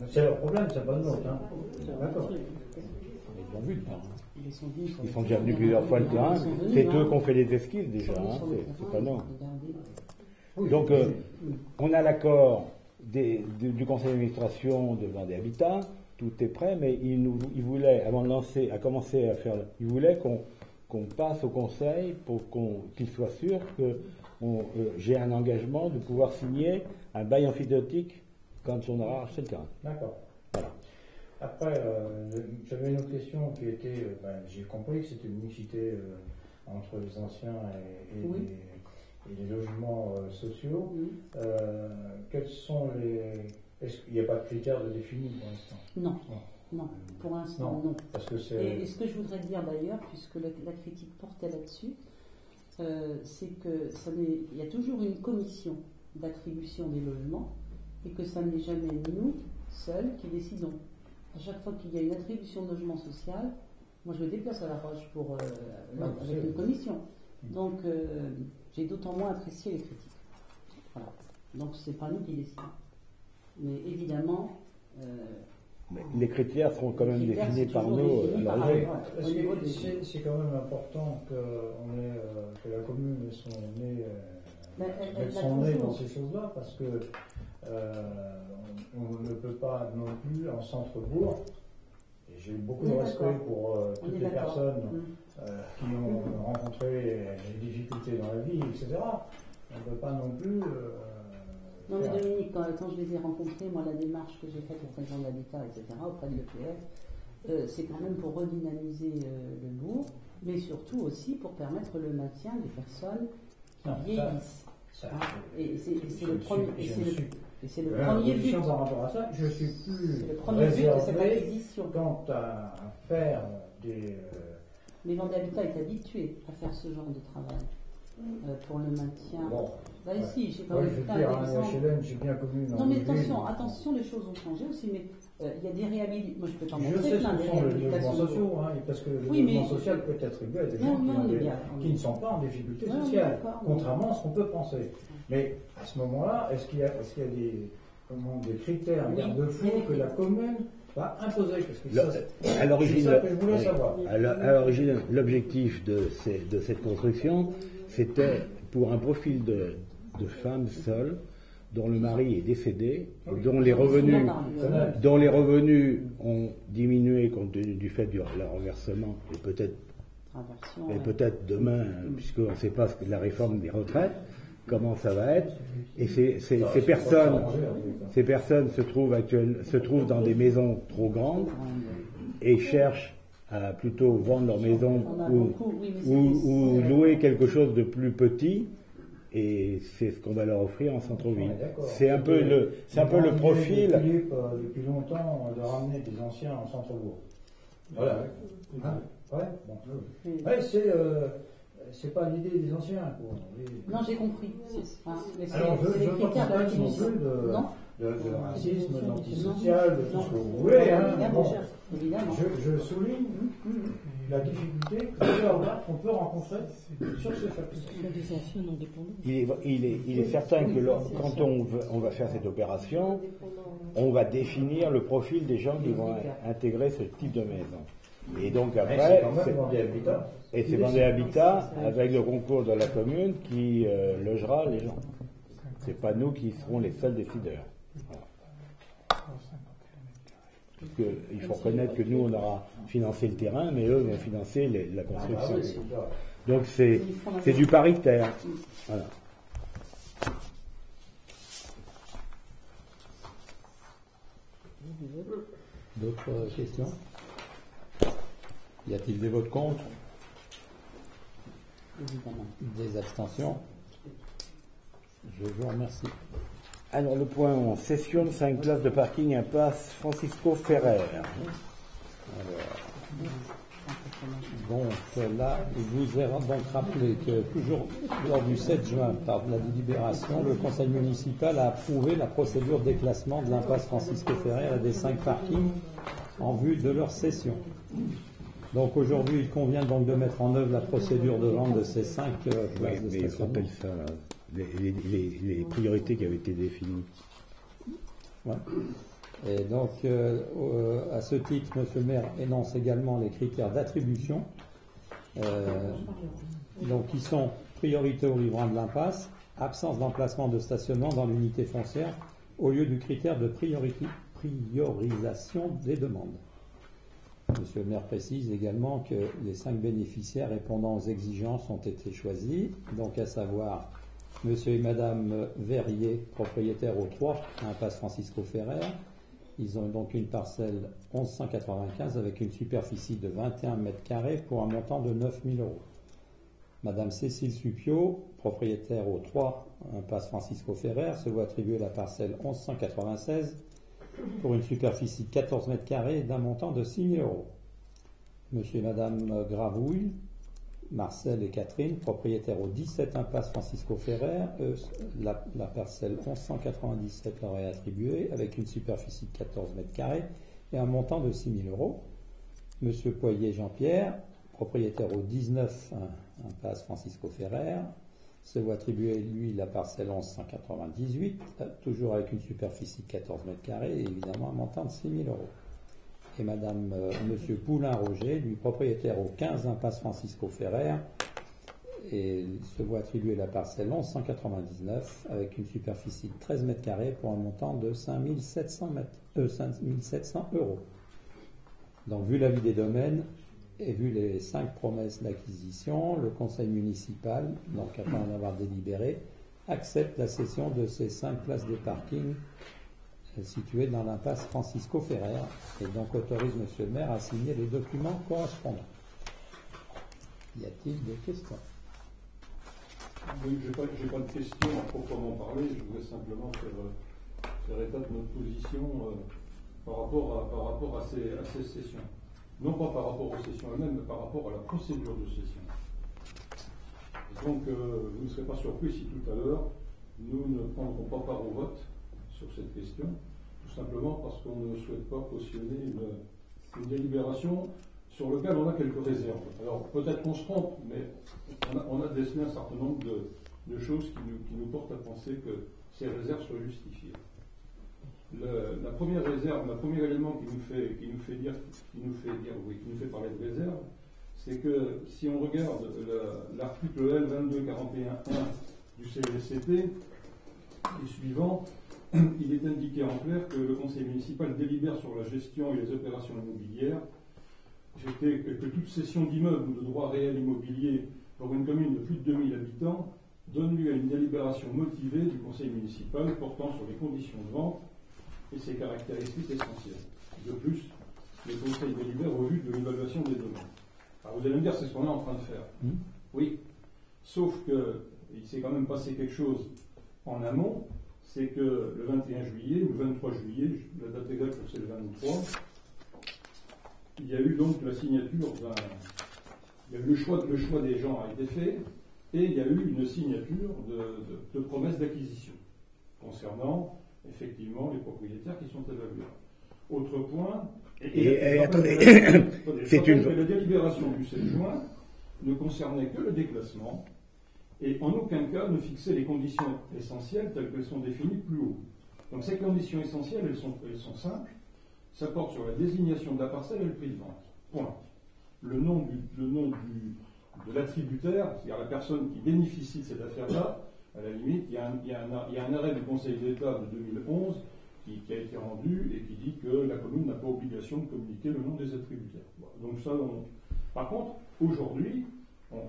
F: c'est leur problème, c'est pas le nôtre. Hein. D'accord.
A: Ils ont vu le terrain.
J: Ils
A: Ils sont déjà venus plusieurs fois le terrain. C'est eux qui ont fait les esquisses déjà, hein. C'est pas non. Donc, on a l'accord du conseil d'administration de Vendée Habitat, tout est prêt, mais il voulait, avant de lancer, à commencer à faire, il voulait qu'on passe au conseil pour qu'il soit sûr que j'ai un engagement de pouvoir signer un bail amphithéotique quand on aura acheté le terrain.
F: D'accord.
A: Voilà.
F: Après, j'avais une autre question qui était, j'ai compris que c'était une mixité entre les anciens et les logements sociaux. Quels sont les... Est-ce qu'il n'y a pas de critères de définis pour l'instant?
J: Non, pour l'instant non.
F: Parce que
J: et ce que je voudrais dire d'ailleurs, puisque la critique portait là-dessus, c'est que il y a toujours une commission d'attribution des logements et que ça n'est jamais nous seuls qui décidons. À chaque fois qu'il y a une attribution de logement social, moi je me déplace à La Roche avec une commission. Donc j'ai d'autant moins apprécié les critiques. Voilà. Donc c'est pas nous qui décidons. Mais évidemment...
A: mais les critères seront quand même définis par nous.
F: C'est quand même important que la commune ait son nez dans ces choses-là, parce que on ne peut pas non plus en centre-bourg, et j'ai beaucoup de respect pour toutes les personnes qui ont rencontré des difficultés dans la vie, etc. On ne peut pas non plus...
J: Non mais Dominique, quand je les ai rencontrés, moi la démarche que j'ai faite auprès de l'habitat, etc., auprès de l'EPF, c'est quand même pour redynamiser le bourg, mais surtout aussi pour permettre le maintien des personnes qui vieillissent. Et c'est le premier but.
F: Par rapport à ça, je suis plus
J: c'est le premier but de cette acquisition.
F: Quant à faire des...
J: Mais Vendée Habitat est habitué à faire ce genre de travail. Pour le maintien.
F: Bon,
J: ici, j'ai pas
F: HLM, j'ai bien connu.
J: Non, mais attention, les choses ont changé aussi, mais il y a des réhabilitations. Moi, je peux t'en montrer
F: plein
J: de
F: réhabilitations. Les logements sociaux, parce que le logement social peut être attribué à des gens qui ne sont pas en difficulté sociale, contrairement à ce qu'on peut penser. Mais à ce moment-là, est-ce qu'il y a des critères, garde-fous que la commune va imposer?
A: À l'origine,
F: c'est ça que je voulais savoir.
A: À l'origine, l'objectif de cette construction, c'était pour un profil de femmes seules dont le mari est décédé, dont les revenus ont diminué compte tenu du fait du renversement et peut-être demain, puisqu'on ne sait pas la réforme des retraites, comment ça va être. Et ces personnes se trouvent dans des maisons trop grandes et cherchent à plutôt vendre leur maison ou louer quelque chose de plus petit, et c'est ce qu'on va leur offrir en centre-ville. C'est un peu le profil.
F: Depuis longtemps de ramener des anciens en centre-bourg. Voilà. C'est pas l'idée des anciens.
J: Non, j'ai compris.
F: Alors, je ne veux pas parler non plus de racisme, d'antisocial, de tout ce que vous voulez. Je souligne la difficulté qu'on peut rencontrer sur ce chapitre.
A: Il est certain que quand on va faire cette opération, on va définir le profil des gens qui vont intégrer ce type de maison. Et donc après, c'est Vendée Habitat avec le concours de la commune qui logera les gens. C'est pas nous qui serons les seuls décideurs. Voilà. Parce qu'il faut reconnaître que nous on aura financé le terrain, mais eux vont financer la construction. Donc c'est du paritaire. Voilà.
I: D'autres questions? Y a-t-il des votes contre? Des abstentions? Je vous remercie.
A: Alors le point 11, cession de 5 places de parking impasse Francisco Ferrer. Alors,
I: Donc là, il vous est donc rappelé que toujours lors du 7 juin, par la délibération, le conseil municipal a approuvé la procédure de déclassement de l'impasse Francisco Ferrer et des 5 parkings en vue de leur cession. Donc aujourd'hui, il convient donc de mettre en œuvre la procédure de vente de ces 5 places de
A: mais
I: stationnement.
A: rappelle ça, là, les priorités qui avaient été définies.
I: Ouais. Et donc, à ce titre, M. le maire énonce également les critères d'attribution, donc qui sont priorité aux riverains de l'impasse, absence d'emplacement de stationnement dans l'unité foncière, au lieu du critère de priorisation des demandes. M. le maire précise également que les 5 bénéficiaires répondant aux exigences ont été choisis, donc à savoir M. et Mme Verrier, propriétaires au 3, impasse Francisco Ferrer. Ils ont donc une parcelle 1195 avec une superficie de 21 mètres carrés pour un montant de 9 000 €. Madame Cécile Suppiot, propriétaire au 3, impasse Francisco Ferrer, se voit attribuer la parcelle 1196 pour une superficie de 14 mètres carrés et d'un montant de 6 000 €. Monsieur et Madame Gravouille, Marcel et Catherine, propriétaires au 17 impasse Francisco Ferrer, la parcelle 1197 leur est attribuée avec une superficie de 14 mètres carrés et un montant de 6 000 €. Monsieur Poirier Jean-Pierre, propriétaire au 19 impasse Francisco Ferrer, se voit attribuer lui la parcelle 1198, toujours avec une superficie de 14 mètres carrés et évidemment un montant de 6 000 €. Et Monsieur Poulain-Roger, lui propriétaire au 15 impasse Francisco Ferrer, et se voit attribuer la parcelle 1199 avec une superficie de 13 mètres carrés pour un montant de 5 700 €. Donc, vu l'avis des domaines et vu les 5 promesses d'acquisition, le conseil municipal, donc après en avoir délibéré, accepte la cession de ces 5 places de parking situées dans l'impasse Francisco Ferrer et donc autorise Monsieur le maire à signer les documents correspondants. Y a-t-il des questions?
G: Oui, je n'ai pas de questions à proprement parler, je voudrais simplement faire état de notre position par rapport à ces sessions. Non pas par rapport aux sessions elles-mêmes, mais par rapport à la procédure de session. Et donc, vous ne serez pas surpris si tout à l'heure, nous ne prendrons pas part au vote sur cette question, tout simplement parce qu'on ne souhaite pas cautionner une délibération sur laquelle on a quelques réserves. Alors, peut-être qu'on se trompe, mais on a décelé un certain nombre de choses qui nous portent à penser que ces réserves soient justifiées. La première réserve, le premier élément qui nous fait parler de réserve, c'est que si on regarde l'article L2241.1 du CLSCT et suivant, il est indiqué en clair que le conseil municipal délibère sur la gestion et les opérations immobilières, que toute cession d'immeuble ou de droit réel immobilier pour une commune de plus de 2000 habitants donne lieu à une délibération motivée du conseil municipal portant sur les conditions de vente et ses caractéristiques essentielles. De plus, les conseils délibèrent au vu de l'évaluation des demandes. Alors vous allez me dire, c'est ce qu'on est en train de faire. Oui, sauf qu'il s'est quand même passé quelque chose en amont, c'est que le 21 juillet, ou le 23 juillet, la date exacte c'est le 23, il y a eu donc la signature il y a eu le choix des gens a été fait, et il y a eu une signature de promesses d'acquisition concernant effectivement les propriétaires qui sont évalués. Autre point,
A: attendez,
G: la délibération du 7 juin ne concernait que le déclassement et en aucun cas ne fixait les conditions essentielles telles qu'elles sont définies plus haut. Donc ces conditions essentielles, elles sont simples. Ça porte sur la désignation de la parcelle et le prix de vente. Point. Le nom de l'attributaire, c'est-à-dire la personne qui bénéficie de cette affaire-là, à la limite, il y a un arrêt du Conseil d'État de 2011 qui a été rendu et qui dit que la commune n'a pas obligation de communiquer le nom des attributaires. Bon, donc ça, par contre, aujourd'hui,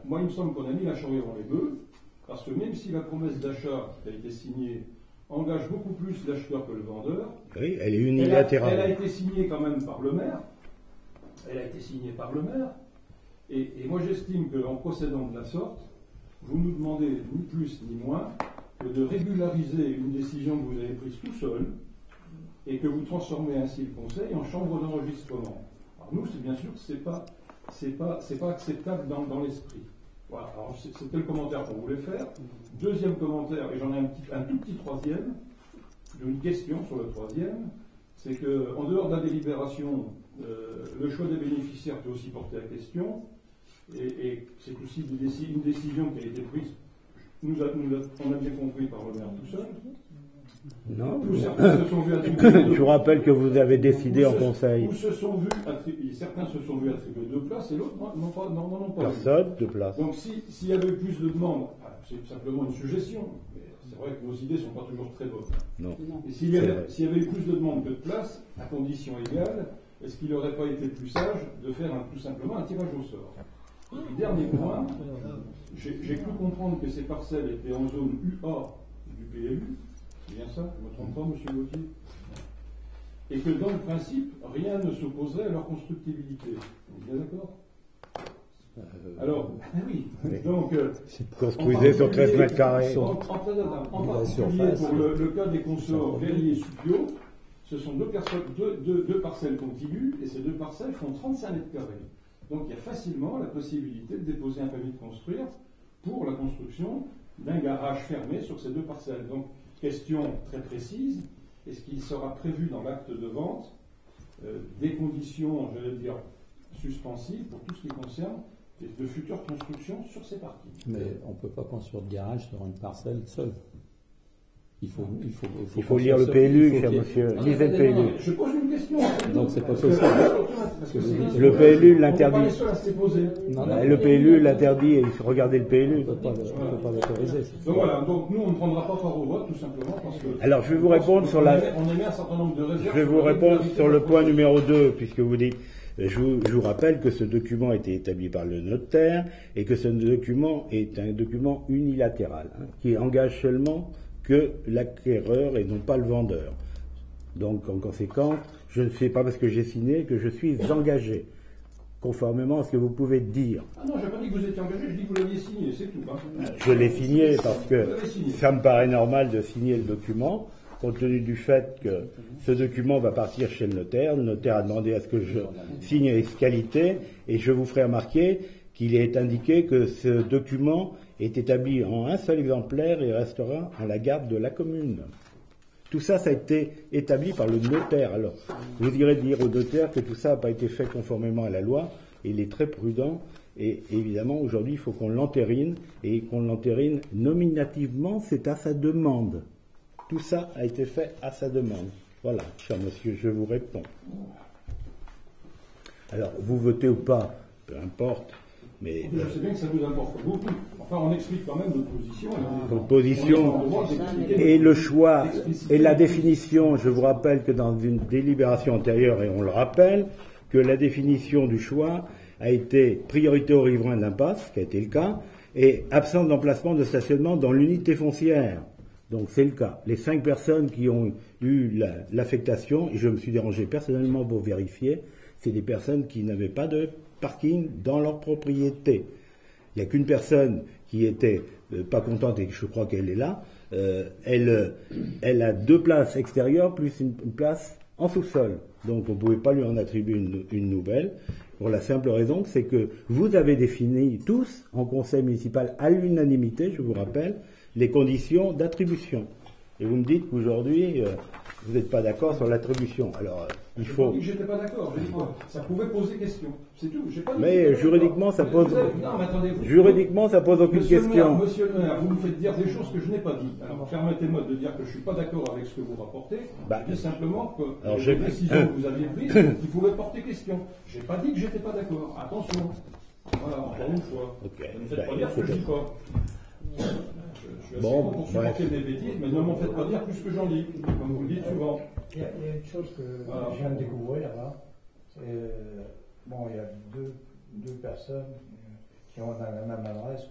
G: moi, il me semble qu'on a mis la charrue avant les bœufs, parce que même si la promesse d'achat qui a été signée engage beaucoup plus l'acheteur que le vendeur,
A: oui, elle est unilatérale.
G: Elle a été signée quand même par le maire. Et moi, j'estime qu'en procédant de la sorte, vous nous demandez ni plus ni moins que de régulariser une décision que vous avez prise tout seul et que vous transformez ainsi le conseil en chambre d'enregistrement. Alors nous, c'est bien sûr que ce n'est pas c'est pas acceptable dans l'esprit. Voilà, alors c'était le commentaire qu'on voulait faire. Deuxième commentaire, et j'en ai un tout petit troisième, une question sur le troisième, c'est qu'en dehors de la délibération, le choix des bénéficiaires peut aussi porter à question, et c'est aussi une décision qui a été prise, on a bien compris par le maire tout seul.
A: Non.
G: Certains se sont vus attribuer
A: Je vous rappelle que vous avez décidé en conseil.
G: Certains se sont vus attribuer 2 places et l'autre n'en ont pas.
A: Personne, 2 places.
G: Donc s'il y avait eu plus de demandes, c'est simplement une suggestion, mais c'est vrai que nos idées ne sont pas toujours très bonnes.
A: Non.
G: Et s'il y avait eu plus de demandes que de places, à condition égale, est-ce qu'il n'aurait pas été plus sage de faire tout simplement un tirage au sort? Et dernier point, j'ai cru comprendre que ces parcelles étaient en zone UA du PLU. C'est bien ça? Je ne me trompe pas, monsieur Gauthier? Et que dans le principe, rien ne s'opposerait à leur constructibilité. Vous êtes bien d'accord? Alors, oui. Donc,
A: construisez sur 13 mètres carrés.
G: En particulier pour le cas des consorts Verrier et Supio, ce sont deux parcelles contiguës, et ces 2 parcelles font 35 mètres carrés. Donc il y a facilement la possibilité de déposer un permis de construire pour la construction d'un garage fermé sur ces 2 parcelles. Donc, question très précise, est-ce qu'il sera prévu dans l'acte de vente des conditions, je vais dire, suspensives pour tout ce qui concerne de futures constructions sur ces parties?
I: Mais on ne peut pas construire de garage sur une parcelle seule. Il
A: faut lire le PLU, cher monsieur. Lisez le PLU.
G: Je pose une question.
I: Donc c'est pas possible.
A: Le PLU l'interdit.
I: Non,
A: le PLU l'interdit et il faut regarder le PLU.
I: On ne peut pas l'autoriser.
G: Donc voilà, donc nous on ne prendra pas part au vote tout simplement parce que.
A: Alors je vais vous répondre sur la.
G: On émet un certain nombre de réserves.
A: Je vais vous répondre sur le point numéro 2, puisque vous dites. Je vous rappelle que ce document a été établi par le notaire et que ce document est un document unilatéral, qui engage seulement que l'acquéreur et non pas le vendeur. Donc, en conséquence, je ne sais pas parce que j'ai signé que je suis engagé, conformément à ce que vous pouvez dire.
G: Ah non, je n'ai pas dit que vous étiez engagé, je dis que vous l'aviez signé, c'est tout.
A: Je l'ai signé parce que ça me paraît normal de signer le document, compte tenu du fait que ce document va partir chez le notaire. Le notaire a demandé à ce que je signe ex qualité, et je vous ferai remarquer qu'il est indiqué que ce document est établi en un seul exemplaire et restera en la garde de la commune. Tout ça, ça a été établi par le notaire. Alors, vous irez dire au notaire que tout ça n'a pas été fait conformément à la loi, et il est très prudent, et évidemment, aujourd'hui, il faut qu'on l'entérine, et qu'on l'entérine nominativement, c'est à sa demande. Tout ça a été fait à sa demande. Voilà, cher monsieur, je vous réponds. Alors, vous votez ou pas, peu importe. Mais
G: je sais bien que ça nous importe beaucoup. Enfin, on explique quand même notre position.
A: Notre position et le choix et la définition. Je vous rappelle que dans une délibération antérieure, et on le rappelle, que la définition du choix a été priorité aux riverains d'impasse, qui a été le cas, et absence d'emplacement de stationnement dans l'unité foncière. Donc c'est le cas. Les 5 personnes qui ont eu l'affectation, et je me suis dérangé personnellement pour vérifier, c'est des personnes qui n'avaient pas de parking dans leur propriété. Il n'y a qu'une personne qui était pas contente, et je crois qu'elle est là. Elle a 2 places extérieures plus une place en sous-sol. Donc on ne pouvait pas lui en attribuer une nouvelle, pour la simple raison que c'est que vous avez défini tous, en conseil municipal à l'unanimité, je vous rappelle, les conditions d'attribution. Et vous me dites qu'aujourd'hui, vous n'êtes pas d'accord sur l'attribution. Alors, il faut...
G: Je n'étais pas d'accord, j'ai dit quoi? Ça pouvait poser question. C'est tout. J'ai pas dit
A: mais juridiquement, ça pose...
G: Non, mais attendez,
A: juridiquement, ça pose aucune question.
G: Monsieur le maire, vous me faites dire des choses que je n'ai pas dites. Alors, permettez-moi de dire que je ne suis pas d'accord avec ce que vous rapportez. Je dis simplement que les décisions que vous aviez prises, qui pouvaient porter question. Je n'ai pas dit que je n'étais pas d'accord. Attention. Voilà, encore une fois. Ne me faites pas dire ce que je ne dis pas. Je suis assez bon pour supporter des bêtises, mais ne m'en faites pas dire plus que j'en dis, comme vous le dites souvent.
F: Il y a une chose que je viens de découvrir là. Bon, il y a deux personnes qui ont la même adresse.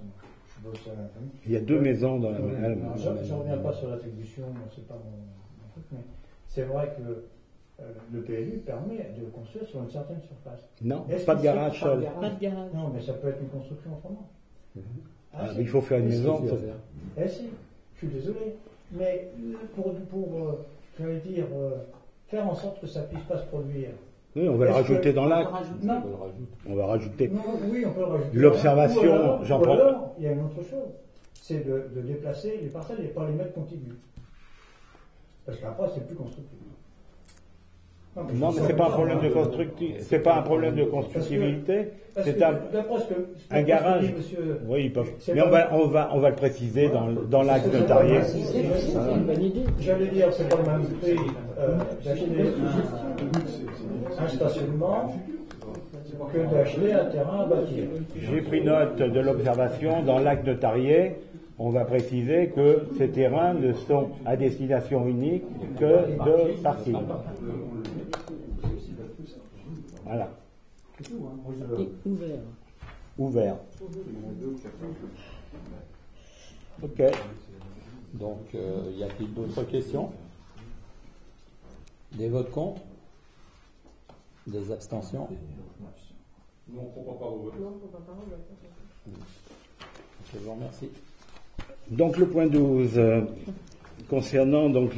F: Je bosse à la famille.
A: Il y a 2 maisons dans la même.
F: Je ne reviens pas sur l'attribution, c'est pas mon truc, mais c'est vrai que le PLU permet de construire sur une certaine surface.
A: Non, pas de garage seul.
J: Pas de garage.
F: Non, mais ça peut être une construction autrement.
A: Mais il faut faire une maison.
F: Eh si, je suis désolé. Mais pour j'allais dire, faire en sorte que ça ne puisse pas se produire,
A: Oui, on va le rajouter dans l'acte.
F: Non.
A: On va rajouter.
F: Non, oui, on peut le rajouter.
A: L'observation, j'en prends.
F: Alors, il y a une autre chose, c'est de déplacer les parcelles et pas les mettre contiguës. Parce qu'après, c'est plus constructif.
A: Non, mais c'est pas un problème de c'est pas un problème de constructibilité. C'est un garage. Oui, ils peuvent. Mais on va le préciser dans l'acte notarié.
F: J'allais dire, c'est pas le même prix d'acheter un stationnement que d'acheter un terrain à bâtir.
A: J'ai pris note de l'observation dans l'acte notarié. On va préciser que ces terrains ne sont à destination unique que de parking. Voilà.
J: Et ouvert.
A: Ouvert.
I: Ok. Donc, y a-t-il d'autres questions? Des votes contre? Des abstentions?
G: Non, on ne prend pas parole.
I: Je vous remercie.
A: Donc le point 12, concernant donc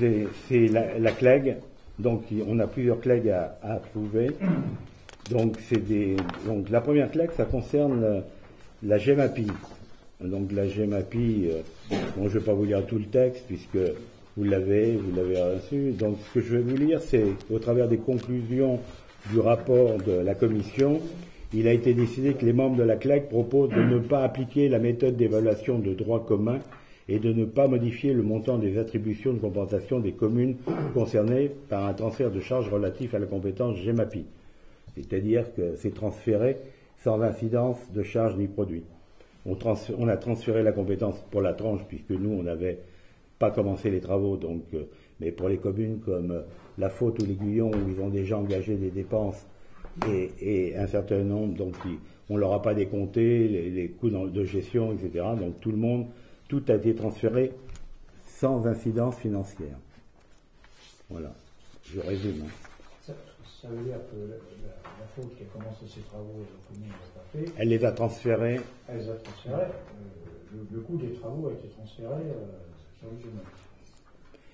A: c'est la CLEG, donc on a plusieurs CLEG à approuver. Donc donc la première CLEG, ça concerne la GEMAPI. Donc la GEMAPI, bon, je ne vais pas vous lire tout le texte puisque vous l'avez reçu. Donc ce que je vais vous lire, c'est au travers des conclusions du rapport de la commission, il a été décidé que les membres de la CLEG proposent de ne pas appliquer la méthode d'évaluation de droit commun et de ne pas modifier le montant des attributions de compensation des communes concernées par un transfert de charges relatif à la compétence GEMAPI. C'est-à-dire que c'est transféré sans incidence de charges ni produits. On a transféré la compétence pour la tranche puisque nous, on n'avait pas commencé les travaux, donc, mais pour les communes comme La Faute ou l'Aiguillon, où ils ont déjà engagé des dépenses et un certain nombre, donc on ne leur a pas décompté les coûts de gestion, etc. Donc tout a été transféré sans incidence financière. Voilà, je résume.
F: Ça veut dire que la Faute qui a commencé ses travaux, la commune ne l'a pas fait.
A: Elle les a transférés.
F: Elle les a transférés. Le coût des travaux a été transféré sur le GEMAPI.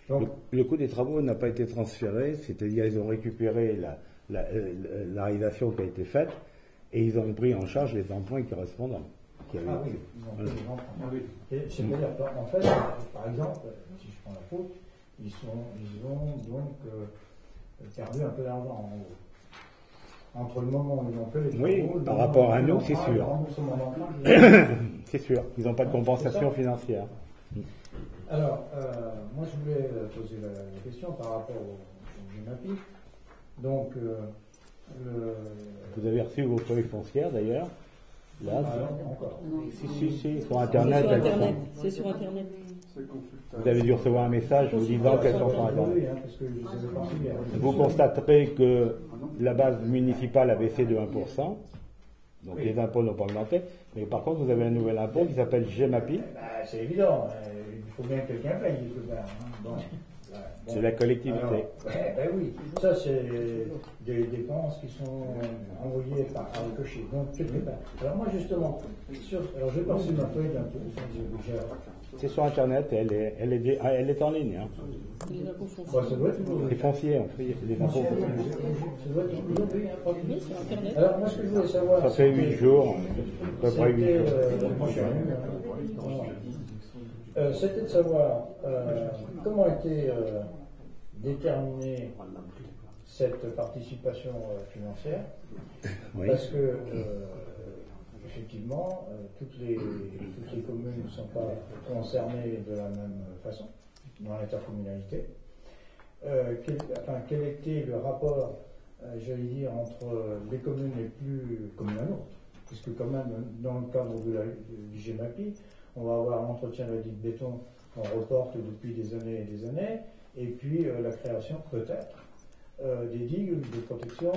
F: Donc,
A: le coût des travaux n'a pas été transféré, c'est-à-dire ils ont récupéré la réalisation qui a été faite et ils ont pris en charge les emprunts correspondants.
F: Oui, ils ont pris les emprunts. C'est-à-dire, en fait, par exemple, si je prends la Faute, ils ont donc perdu un peu d'argent en gros. Entre le moment où ils ont fait les travaux,
A: par rapport à nous, c'est sûr.
F: Le remboursement d'emprunt,
A: c'est sûr, ils n'ont pas de compensation financière.
F: Alors, moi je voulais poser la question par rapport au GEMAPI. Donc,
A: vous avez reçu vos feuilles foncières d'ailleurs. Là,
F: encore.
A: Si, sur Internet.
J: C'est sur Internet.
A: Vous avez dû recevoir un message vous disant qu'elles sont sur Internet. Vous constaterez que la base municipale a baissé de 1%, donc les impôts n'ont pas augmenté, mais par contre vous avez un nouvel impôt qui s'appelle GEMAPI.
F: C'est évident, il faut bien que quelqu'un paye.
A: C'est la collectivité.
F: Alors, oui, ça c'est des dépenses qui sont envoyées par ricochet. Donc quelque part. Alors moi justement, alors j'ai pas reçu ma feuille d'impôt.
A: C'est sur Internet, elle est en ligne. Hein.
F: Ça doit être
A: les fonciers, les impôts fonciers.
F: Ça doit être sur Internet. Alors moi ce que je voulais savoir.
A: Ça fait 8 jours, à peu près 8 jours.
F: C'était de savoir comment était déterminée cette participation financière,
A: oui.
F: Parce que effectivement, toutes les communes ne sont pas concernées de la même façon dans l'intercommunalité. Quel était le rapport, j'allais dire, entre les communes les plus communes à nôtres, puisque quand même dans le cadre du GEMAPI, on va avoir l'entretien de la digue béton qu'on reporte depuis des années et des années, et puis la création peut-être des digues de protection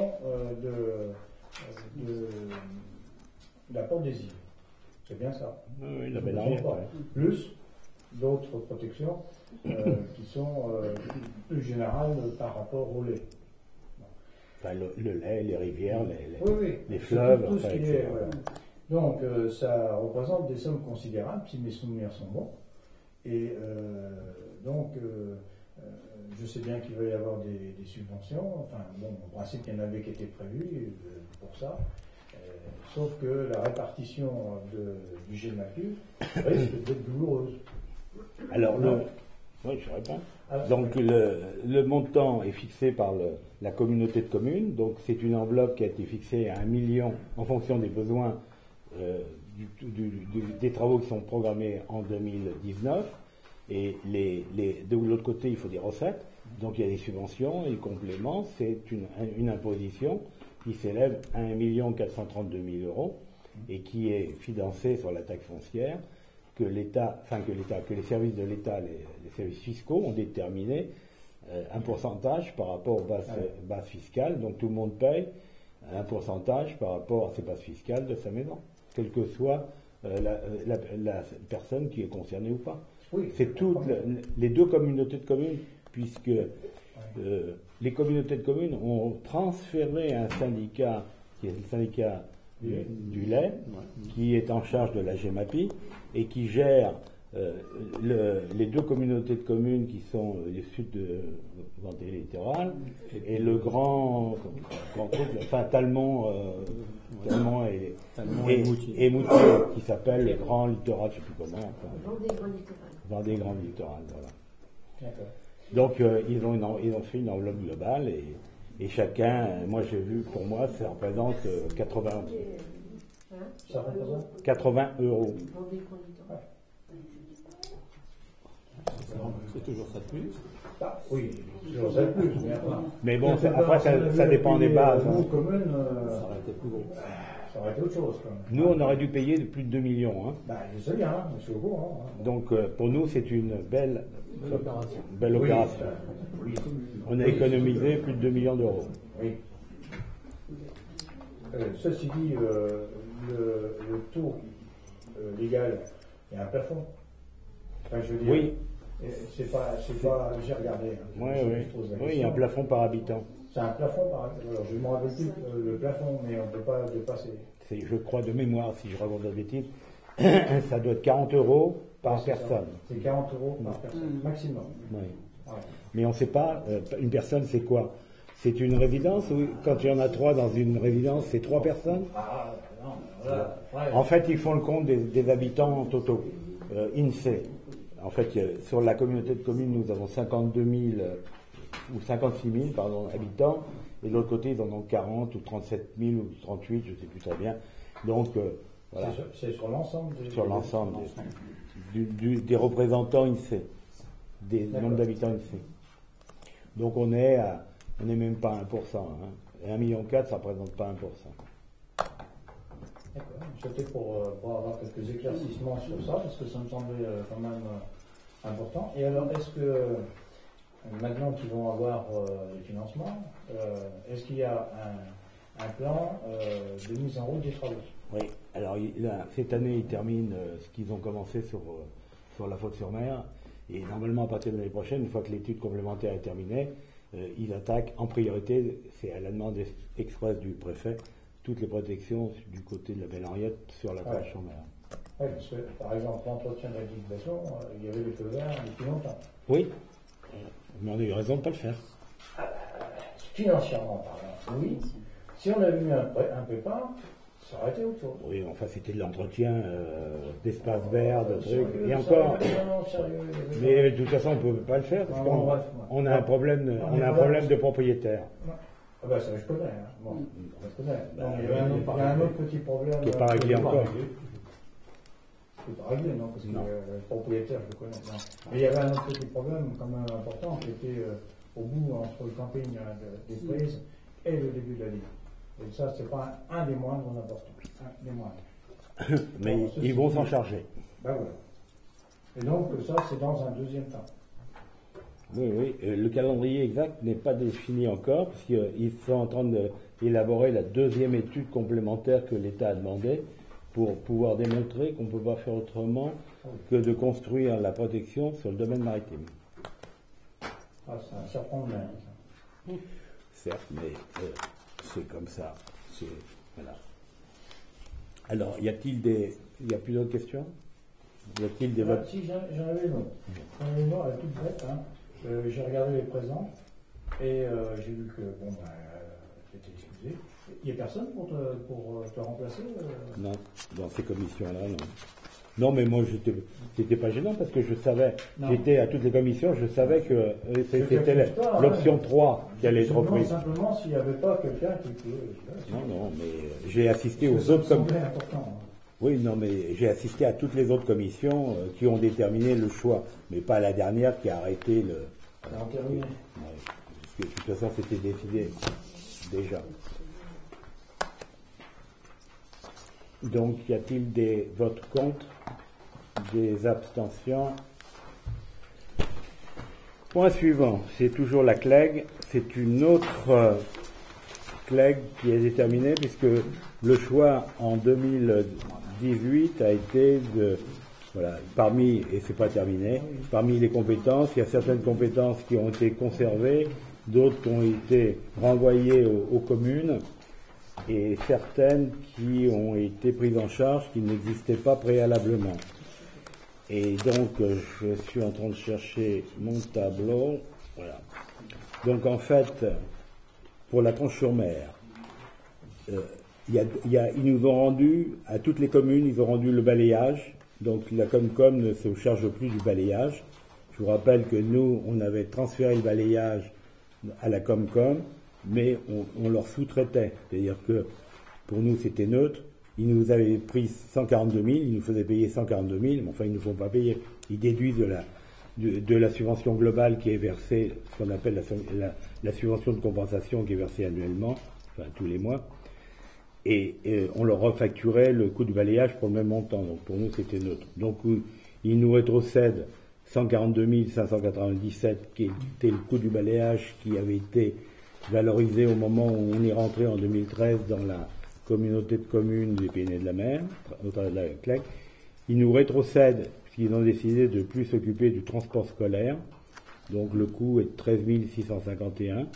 F: de la porte des îles. C'est bien ça.
A: Oui, la belle arme.
F: Plus d'autres protections qui sont plus générales par rapport au lait.
A: Enfin, le lait, les rivières, les
F: fleuves.
A: Tout ce qui
F: est, voilà. Donc ça représente des sommes considérables si mes souvenirs sont bons. Et donc Je sais bien qu'il va y avoir des subventions. Enfin, bon, en principe, il y en avait qui étaient prévues pour ça. Sauf que la répartition du GMAPU risque d'être douloureuse.
A: Alors, oui, je réponds. Donc, le montant est fixé par la communauté de communes. Donc, c'est une enveloppe qui a été fixée à 1 million en fonction des besoins des travaux qui sont programmés en 2019. Et de l'autre côté, il faut des recettes. Donc, il y a des subventions et des compléments. C'est une imposition qui s'élève à 1 432 000 euros et qui est financée sur la taxe foncière que les services de l'État, les services fiscaux ont déterminé un pourcentage par rapport aux bases fiscales. Donc tout le monde paye un pourcentage par rapport à ses bases fiscales de sa maison, quelle que soit la personne qui est concernée ou pas.
F: Oui,
A: c'est toutes les deux communautés de communes, puisque les communautés de communes ont transféré un syndicat, qui est le syndicat du lait, qui est en charge de la GEMAPI et qui gère les deux communautés de communes qui sont le sud de Vendée littorale et le grand enfin Talmont et Moutier qui s'appelle le Grand Littoral, je ne sais plus comment. Vendée Grand Littoral, voilà. Donc ils ont fait une enveloppe globale et chacun, moi j'ai vu, pour moi, ça représente 80 euros.
H: C'est toujours ça de plus.
F: Oui, c'est toujours ça de plus.
A: Mais bon, après, ça dépend des bases.
F: Nous, communes,
H: ça aurait été plus gros.
F: Ça aurait été autre chose.
A: Nous, on aurait dû payer plus de 2 millions. Hein.
F: Je sais bien, je suis au courant.
A: Donc, pour nous, c'est une belle opération.
F: Oui.
A: On a économisé plus de 2 millions d'euros.
F: Oui. Ceci dit, le taux légal, il y a un plafond. Enfin, je veux dire,
A: oui.
F: C'est pas, j'ai regardé.
A: Oui, il y a un plafond par habitant.
F: C'est un plafond par habitant. Alors, je ne me rappelle plus le plafond, mais on ne peut pas dépasser.
A: C'est, je crois de mémoire, si je raconte la bêtise, ça doit être 40 euros par personne.
F: C'est 40 euros par personne, maximum.
A: Oui. Ouais. Mais on ne sait pas, une personne, c'est quoi? C'est une résidence ou quand il y en a 3 dans une résidence, c'est 3 personnes?
F: Non, voilà.
A: En fait, ils font le compte des habitants totaux. INSEE. En fait, sur la communauté de communes, nous avons 52 000 ou 56 000 habitants, et de l'autre côté, ils en ont 40 ou 37 000 ou 38, je ne sais plus très bien. Donc, voilà.
F: C'est sur l'ensemble
A: des représentants INSEE, des nombres d'habitants INSEE. Donc, on n'est même pas 1%. Hein. Et 1,4 million, ça ne représente pas 1%.
F: D'accord. C'était pour avoir quelques éclaircissements sur ça, parce que ça me semblait quand même important. Et alors, est-ce que, maintenant qu'ils vont avoir les financements, est-ce qu'il y a un plan de mise en route des travaux?
A: Oui. Alors, cette année, ils terminent ce qu'ils ont commencé sur la Faute-sur-Mer. Et normalement, à partir de l'année prochaine, une fois que l'étude complémentaire est terminée, ils attaquent en priorité, c'est à la demande express du préfet, toutes les protections du côté de la Belle-Henriette sur la plage sur mer.
F: Oui, parce que, par exemple, l'entretien de la liquidation, il y avait des feux verts depuis longtemps.
A: Oui, mais on a eu raison de ne pas le faire.
F: Financièrement parlant, oui. Si on avait eu un pépin, ça aurait été autre chose.
A: Oui, enfin, c'était de l'entretien d'espaces verts, de trucs. Et encore. Mais de toute façon, on ne peut pas le faire parce qu'on a un problème de propriétaire.
F: Ah ben ça je connais, hein. Bon, je connais. Il y a un autre petit problème
A: qui n'est pas réglé encore.
F: Qui n'est pas réglé, non, parce que le propriétaire, je le connais. Non. Mais il y avait un autre petit problème quand même important qui était au bout entre le camping des Prises et le début de la ligne. Et ça, c'est pas un des moindres en importance. Un des moindres.
A: Mais ils vont s'en charger.
F: Ben voilà. Et donc ça, c'est dans un deuxième temps.
A: Oui. Le calendrier exact n'est pas défini encore, parce qu'ils sont en train d'élaborer la deuxième étude complémentaire que l'État a demandé pour pouvoir démontrer qu'on ne peut pas faire autrement que de construire la protection sur le domaine maritime.
F: Ah, c'est un serpent de mer.
A: Certes, mais c'est comme ça. Voilà. Alors, y a plus d'autres questions? Y a-t-il des votes?
F: Si, j'en avais une autre. J'en avais une autre, elle est toute bête, hein. J'ai regardé les présents et j'ai vu que bon, t'étais excusé. Il n'y a personne pour te remplacer
A: Non, dans ces commissions-là, non. Non, mais moi, c'était pas gênant parce que je savais, j'étais à toutes les commissions, je savais que c'était l'option 3 qui allait être reprise.
F: Simplement s'il n'y avait pas quelqu'un qui pouvait.
A: Non, mais j'ai assisté aux autres commissions. Oui, non, mais j'ai assisté à toutes les autres commissions qui ont déterminé le choix, mais pas à la dernière qui a arrêté le.
F: Ça a terminé.
A: Parce que de toute façon, c'était décidé déjà. Donc, y a-t-il des votes contre, des abstentions? Point suivant, c'est toujours la CLEG. C'est une autre CLEG qui est déterminée puisque le choix en 2018 a été de... Voilà, parmi, et c'est pas terminé, parmi les compétences, il y a certaines compétences qui ont été conservées, d'autres qui ont été renvoyées aux communes, et certaines qui ont été prises en charge qui n'existaient pas préalablement. Et donc, je suis en train de chercher mon tableau. Voilà. Donc, en fait, pour la Tranche-sur-Mer, ils nous ont rendu, à toutes les communes, ils ont rendu le balayage. Donc, la Comcom ne se charge plus du balayage. Je vous rappelle que nous, on avait transféré le balayage à la Comcom, mais on leur sous-traitait. C'est-à-dire que pour nous, c'était neutre. Ils nous avaient pris 142 000, ils nous faisaient payer 142 000, mais enfin, ils ne nous font pas payer. Ils déduisent de la subvention globale qui est versée, ce qu'on appelle la subvention de compensation qui est versée annuellement, enfin tous les mois, et on leur refacturait le coût du balayage pour le même montant. Donc pour nous, c'était neutre. Donc ils nous rétrocèdent 142 597, qui était le coût du balayage qui avait été valorisé au moment où on est rentré en 2013 dans la communauté de communes des Pyrénées de la Mer, au travers de la CLEG. Ils nous rétrocèdent, puisqu'ils ont décidé de ne plus s'occuper du transport scolaire. Donc le coût est de 13 651,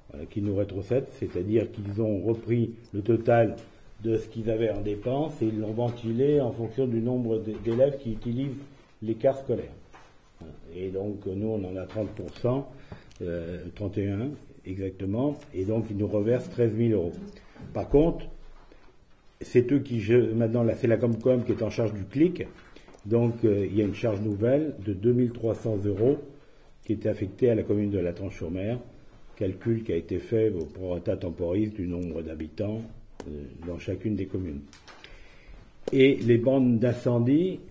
A: voilà, qui nous rétrocèdent, c'est-à-dire qu'ils ont repris le total de ce qu'ils avaient en dépenses et ils l'ont ventilé en fonction du nombre d'élèves qui utilisent les cars scolaires. Voilà. Et donc nous, on en a 30%, 31 exactement, et donc ils nous reversent 13 000 euros. Par contre, c'est eux qui, maintenant, là, c'est la Comcom qui est en charge du CLIC, donc il y a une charge nouvelle de 2300 euros qui était affectée à la commune de la Tranche-sur-Mer, calcul qui a été fait au prorata temporis du nombre d'habitants dans chacune des communes. Et les bandes d'incendie,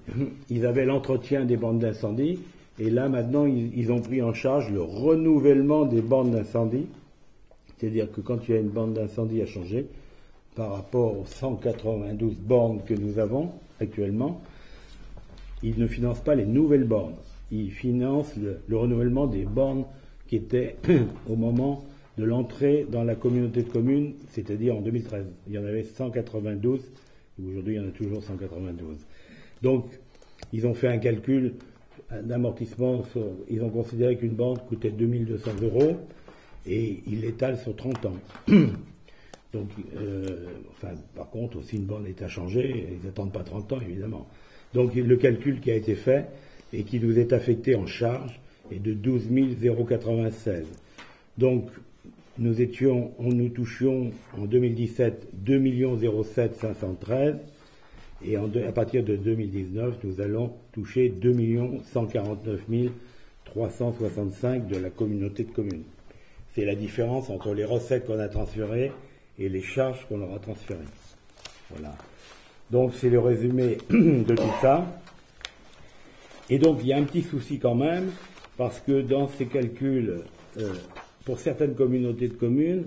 A: ils avaient l'entretien des bandes d'incendie, et là maintenant ils ont pris en charge le renouvellement des bandes d'incendie, c'est-à-dire que quand il y a une bande d'incendie à changer, par rapport aux 192 bornes que nous avons actuellement, ils ne financent pas les nouvelles bornes. Ils financent le renouvellement des bornes qui étaient au moment de l'entrée dans la communauté de communes, c'est-à-dire en 2013. Il y en avait 192, et aujourd'hui il y en a toujours 192. Donc, ils ont fait un calcul d'amortissement, ils ont considéré qu'une borne coûtait 2200 euros, et ils l'étalent sur 30 ans. Donc, par contre, aussi une borne est à changer, ils n'attendent pas 30 ans, évidemment. Donc, le calcul qui a été fait et qui nous est affecté en charge est de 12 096. Donc, nous touchions en 2017 2 07 513, et à partir de 2019, nous allons toucher 2 149 365 de la communauté de communes. C'est la différence entre les recettes qu'on a transférées et les charges qu'on leur a transférées. Voilà. Donc c'est le résumé de tout ça. Et donc il y a un petit souci quand même, parce que dans ces calculs, pour certaines communautés de communes,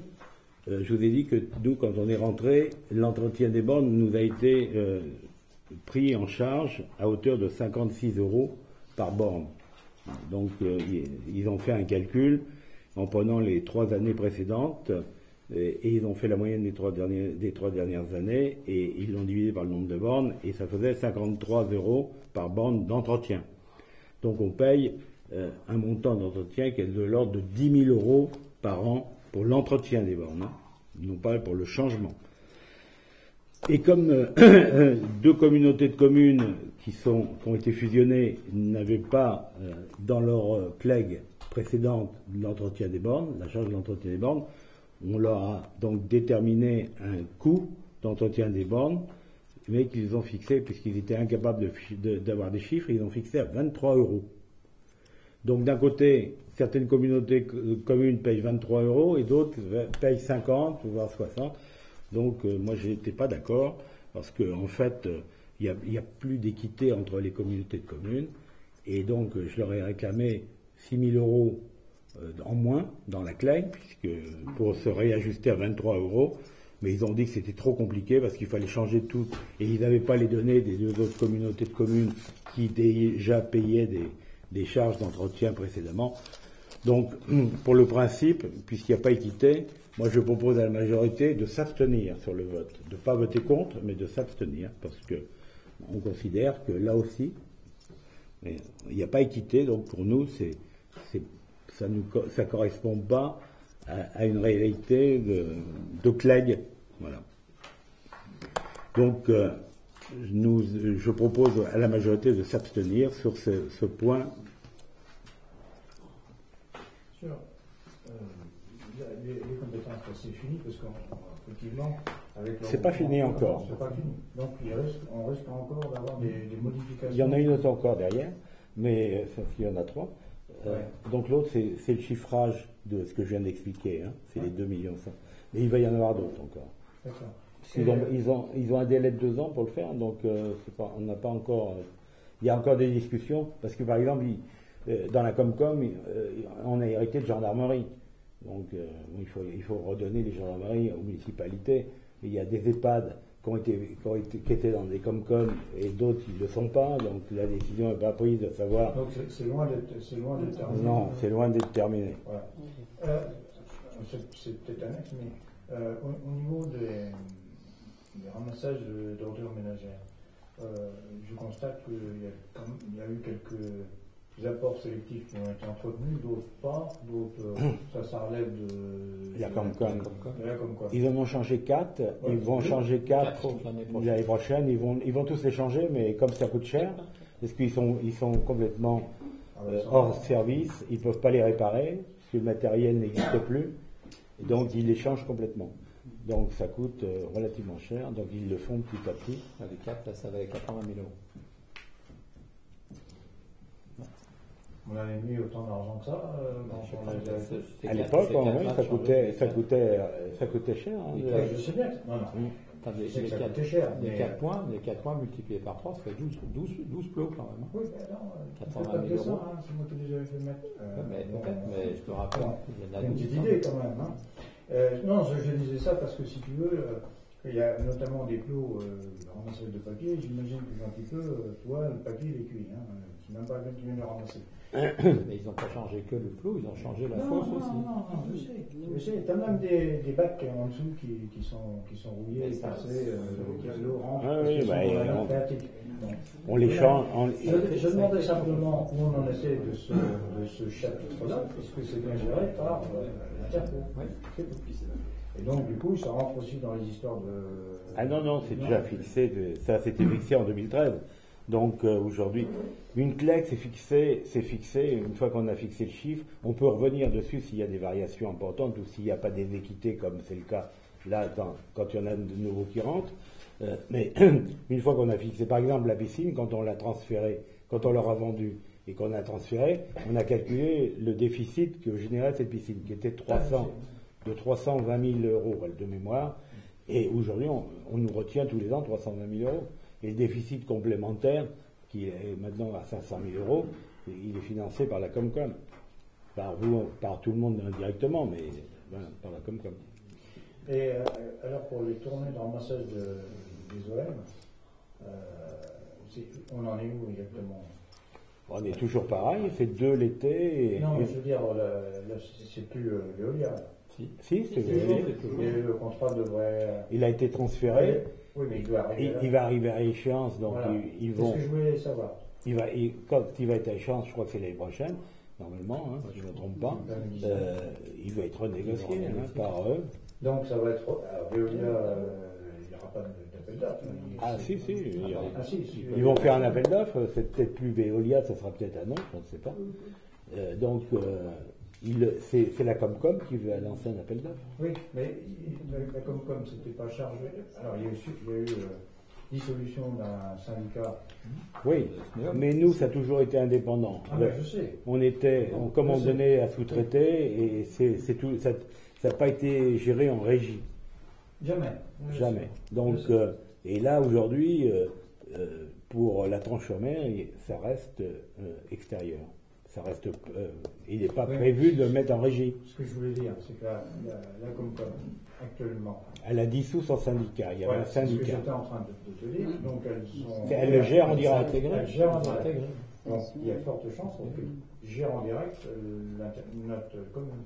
A: je vous ai dit que nous, quand on est rentré, l'entretien des bornes nous a été pris en charge à hauteur de 56 euros par borne. Donc ils ont fait un calcul en prenant les 3 années précédentes, et ils ont fait la moyenne des 3 dernières années, et ils l'ont divisé par le nombre de bornes, et ça faisait 53 euros par borne d'entretien. Donc on paye un montant d'entretien qui est de l'ordre de 10 000 euros par an pour l'entretien des bornes, hein, non pas pour le changement. Et comme 2 communautés de communes qui ont été fusionnées n'avaient pas dans leur CLEG précédente de l'entretien des bornes, la charge de l'entretien des bornes, on leur a donc déterminé un coût d'entretien des bornes, mais qu'ils ont fixé, puisqu'ils étaient incapables d'avoir des chiffres, ils ont fixé à 23 €. Donc d'un côté, certaines communautés communes payent 23 € et d'autres payent 50, voire 60. Donc moi je n'étais pas d'accord, parce qu'en fait, il n'y a plus d'équité entre les communautés de communes, et donc je leur ai réclamé 6 000 € en moins dans la CLEG, puisque pour se réajuster à 23 €, mais ils ont dit que c'était trop compliqué parce qu'il fallait changer tout, et ils n'avaient pas les données des deux autres communautés de communes qui déjà payaient des charges d'entretien précédemment. Donc, pour le principe, puisqu'il n'y a pas équité, moi je propose à la majorité de s'abstenir sur le vote, de ne pas voter contre, mais de s'abstenir, parce que on considère que là aussi, il n'y a pas équité, donc pour nous, ça ne correspond pas à une réalité de CLEG. Voilà. Donc, je propose à la majorité de s'abstenir sur ce point.
F: Sûr. Les compétences, c'est fini, parce qu'effectivement, avec
A: c'est pas fini encore.
F: C'est pas fini. Donc, on risque encore d'avoir des modifications.
A: Il y en a une autre encore derrière, mais il y en a 3. Donc l'autre, c'est le chiffrage de ce que je viens d'expliquer, hein. C'est les 2 millions. Mais il va y en avoir d'autres encore.
F: D'accord.
A: Ils ont un délai de 2 ans pour le faire, donc on n'a pas encore. Il y a encore des discussions, parce que par exemple, dans la Comcom, on a hérité de gendarmerie. Donc il faut redonner les gendarmeries aux municipalités. Il y a des EHPAD qui étaient dans des Comcom et d'autres qui ne le sont pas, donc la décision n'est pas prise de savoir.
F: Donc c'est loin d'être terminé.
A: Non, c'est loin d'être terminé.
F: Voilà. C'est peut-être annexe, mais au niveau des ramassages d'ordures ménagères, je constate qu'il y a eu quelques apports sélectifs qui ont été entretenus, d'autres pas, d'autres ça relève de
A: la Comcom.
F: Comcom.
A: Ils en ont changé 4, ils vont changer 4 l'année prochaine, ils vont tous les changer, mais comme ça coûte cher, parce qu'ils sont complètement hors service, ils ne peuvent pas les réparer, parce que le matériel n'existe plus, et donc ils les changent complètement. Donc ça coûte relativement cher, donc ils le font petit à petit.
I: Les 4, là, ça va être 80 000 €.
F: On avait mis autant d'argent que ça
A: à l'époque, oui, ça coûtait cher. Hein,
F: je sais bien. Non.
I: Les 4 points multipliés par 3, ça fait 12 plots quand même.
F: Oui, non, 80 000 €. C'est moi qui les avais fait mettre.
I: Mais je te rappelle, il y en a
F: une petite idée quand même. Non, je disais ça parce que si tu veux, il y a notamment des plots ramassage de papier. J'imagine que quand tu peux, toi, le papier il est cuit. C'est même pas bien que tu viens le ramasser.
I: Mais ils n'ont pas changé que le plot, ils ont changé la fosse aussi.
F: Non, je sais. Tu as même des bacs en dessous qui sont rouillés et passés. L'eau rentre.
A: On les change.
F: Je demandais simplement où on en était de ce chapitre-là, puisque c'est bien géré par l'Interco. C'est tout. Et donc, du coup, ça rentre aussi dans les histoires de.
A: Ah non, c'est déjà fixé. Ça, c'était fixé en 2013. Donc aujourd'hui, une CLEG, c'est fixé. Une fois qu'on a fixé le chiffre, on peut revenir dessus s'il y a des variations importantes ou s'il n'y a pas d'inéquité, comme c'est le cas là quand il y en a de nouveaux qui rentrent. Mais une fois qu'on a fixé, par exemple, la piscine, quand on l'a transférée, quand on leur a vendu et qu'on a transféré, on a calculé le déficit que générait cette piscine, qui était de 320 000 € de mémoire. Et aujourd'hui, on nous retient tous les ans 320 000 €. Et le déficit complémentaire, qui est maintenant à 500 000 €, il est financé par la Comcom. Par tout le monde indirectement, mais voilà, par la Comcom.
F: Et alors pour les tournées de ramassage des OM, on en est où exactement?
A: On est toujours pareil, c'est 2 l'été.
F: Non, mais je veux dire, là, c'est plus Veolia.
A: Si, c'est Veolia.
F: Et le contrat devrait.
A: Il a été transféré.
F: Oui, mais il doit arriver.
A: Il va arriver à échéance, donc
F: voilà.
A: ils vont.
F: C'est ce que je voulais savoir.
A: Quand il va être à échéance, je crois que c'est l'année prochaine, normalement, si je ne me trompe pas, il va être renégocié par eux.
F: Donc ça va être. Alors, Veolia, il n'y aura pas d'appel d'offres.
A: Ils vont faire un appel d'offres, c'est peut-être plus Veolia, ça sera peut-être un autre, je ne sais pas. C'est la Comcom qui veut lancer un appel d'offres.
F: Oui, mais la Comcom s'était pas chargée. Alors il y a eu dissolution d'un syndicat.
A: Oui, mais nous, ça a toujours été indépendant.
F: Ah ben, je sais.
A: On commandait à sous-traiter et c'est tout. Ça n'a pas été géré en régie.
F: Jamais.
A: Jamais. Donc, et là aujourd'hui, pour la tranche-sur-mer, ça reste extérieur. Ça reste. Il n'est pas prévu de le mettre en régie.
F: Ce que je voulais dire, c'est que la Comcom actuellement.
A: Elle a dissous son syndicat. Il y avait un syndicat.
F: C'est ce que j'étais en train de te dire. Donc
A: elle le gère en direct.
F: Elle gère en direct. Donc il y a de fortes chances qu'elle gère en direct notre commune.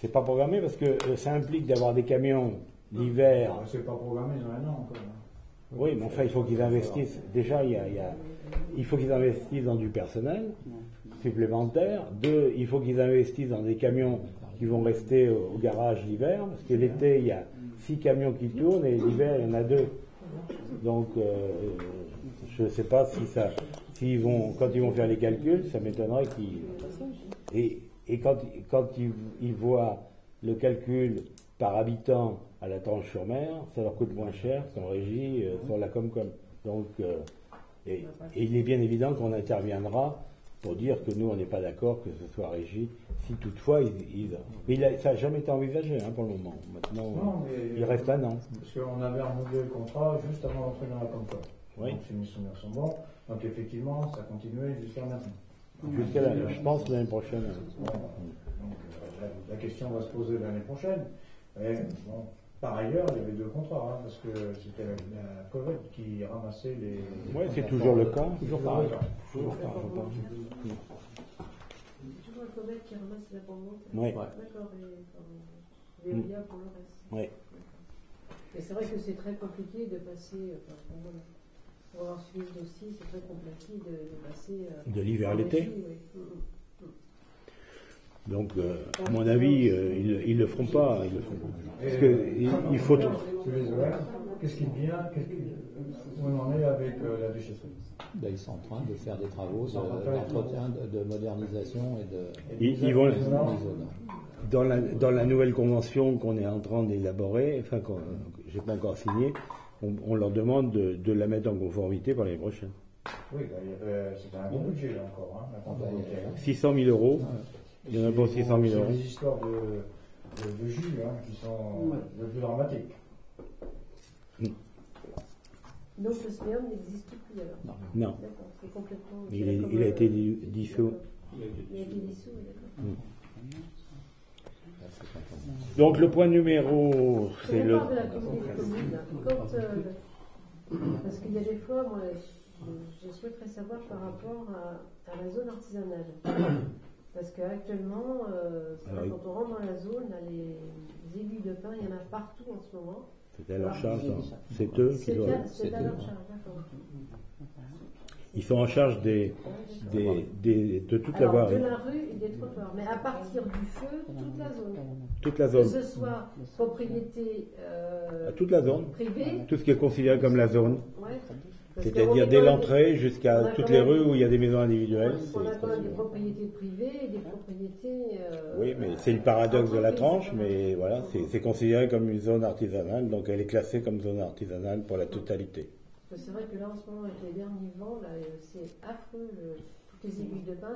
A: C'est pas programmé parce que ça implique d'avoir des camions l'hiver.
F: C'est pas programmé dans un an encore.
A: Oui, mais enfin, il faut qu'ils investissent. Déjà, il faut qu'ils investissent dans du personnel supplémentaire. 2, il faut qu'ils investissent dans des camions qui vont rester au garage l'hiver, parce que l'été, il y a 6 camions qui tournent et l'hiver, il y en a 2. Donc, je ne sais pas quand ils vont faire les calculs, ça m'étonnerait qu'ils... Et quand ils voient le calcul par habitant à la Tranche-sur-Mer, ça leur coûte moins cher qu'en régie sur la Comcom. Donc, et il est bien évident qu'on interviendra pour dire que nous, on n'est pas d'accord que ce soit régie, si toutefois ça n'a jamais été envisagé pour le moment. Maintenant, il reste un an.
F: Parce qu'on avait renouvelé le contrat juste avant d'entrer dans la Comcom.
A: Oui.
F: Donc, si mes souvenirs sont bons. Donc, effectivement, ça continuait jusqu'à maintenant.
A: Je pense l'année prochaine.
F: Donc, la question va se poser l'année prochaine. Mais, bon, par ailleurs, il y avait 2 contrats, parce que c'était la Covid qui ramassait les...
A: Oui, c'est toujours le cas. Toujours pareil.
C: Toujours la Covid qui ramasse la pendante.
A: Oui.
C: D'accord, et Veolia pour le reste.
A: Oui.
C: Et c'est vrai que c'est très compliqué de passer... Pour avoir suivi ce dossier, c'est très compliqué de passer...
A: de l'hiver à l'été.
C: Oui.
A: Donc, à mon avis, ils le feront pas. Parce que il faut.
F: Qu'est-ce qui vient où on en est avec la déchetterie?
I: Ils sont en train de faire des travaux d'entretien, de modernisation et de.
A: Ils vont dans la nouvelle convention qu'on est en train d'élaborer, enfin que j'ai pas encore signée, on leur demande de la mettre en conformité pour l'année prochaine.
F: Oui, c'est un bon budget là encore, la conformité.
A: 600 000 euros. Il y en a pour 600 000 euros.
F: C'est des histoires de jus qui sont le plus dramatiques.
C: Donc le SMEOM n'existe plus alors?
A: Non.
C: D'accord, c'est complètement...
A: Il a été dissous.
C: Il a été dissous, d'accord.
A: Donc le point numéro, c'est le...
C: On parle de la communauté commune. Parce qu'il y a des fois, moi, je souhaiterais savoir par rapport à la zone artisanale. Parce qu'actuellement, quand on rentre dans la zone, là, les aiguilles de pain, il y en a partout en ce moment.
A: C'est à leur charge, c'est eux qui doivent.
C: C'est à leur charge, d'accord.
A: Ils sont en charge de toute la voirie.
C: De la rue et des trottoirs, mais à partir du feu, toute la zone.
A: Toute la zone.
C: Que ce soit propriété
A: toute la zone.
C: privée.
A: Tout ce qui est considéré comme la zone.
C: Ouais.
A: C'est-à-dire dès l'entrée jusqu'à toutes les rues où il y a des maisons individuelles.
C: On a quand même des propriétés privées et des propriétés...
A: oui, mais c'est le paradoxe de la tranche, mais voilà, c'est considéré comme une zone artisanale, donc elle est classée comme zone artisanale pour la totalité.
C: C'est vrai que là, en ce moment, avec les derniers vents, c'est affreux. Toutes les aiguilles de pain,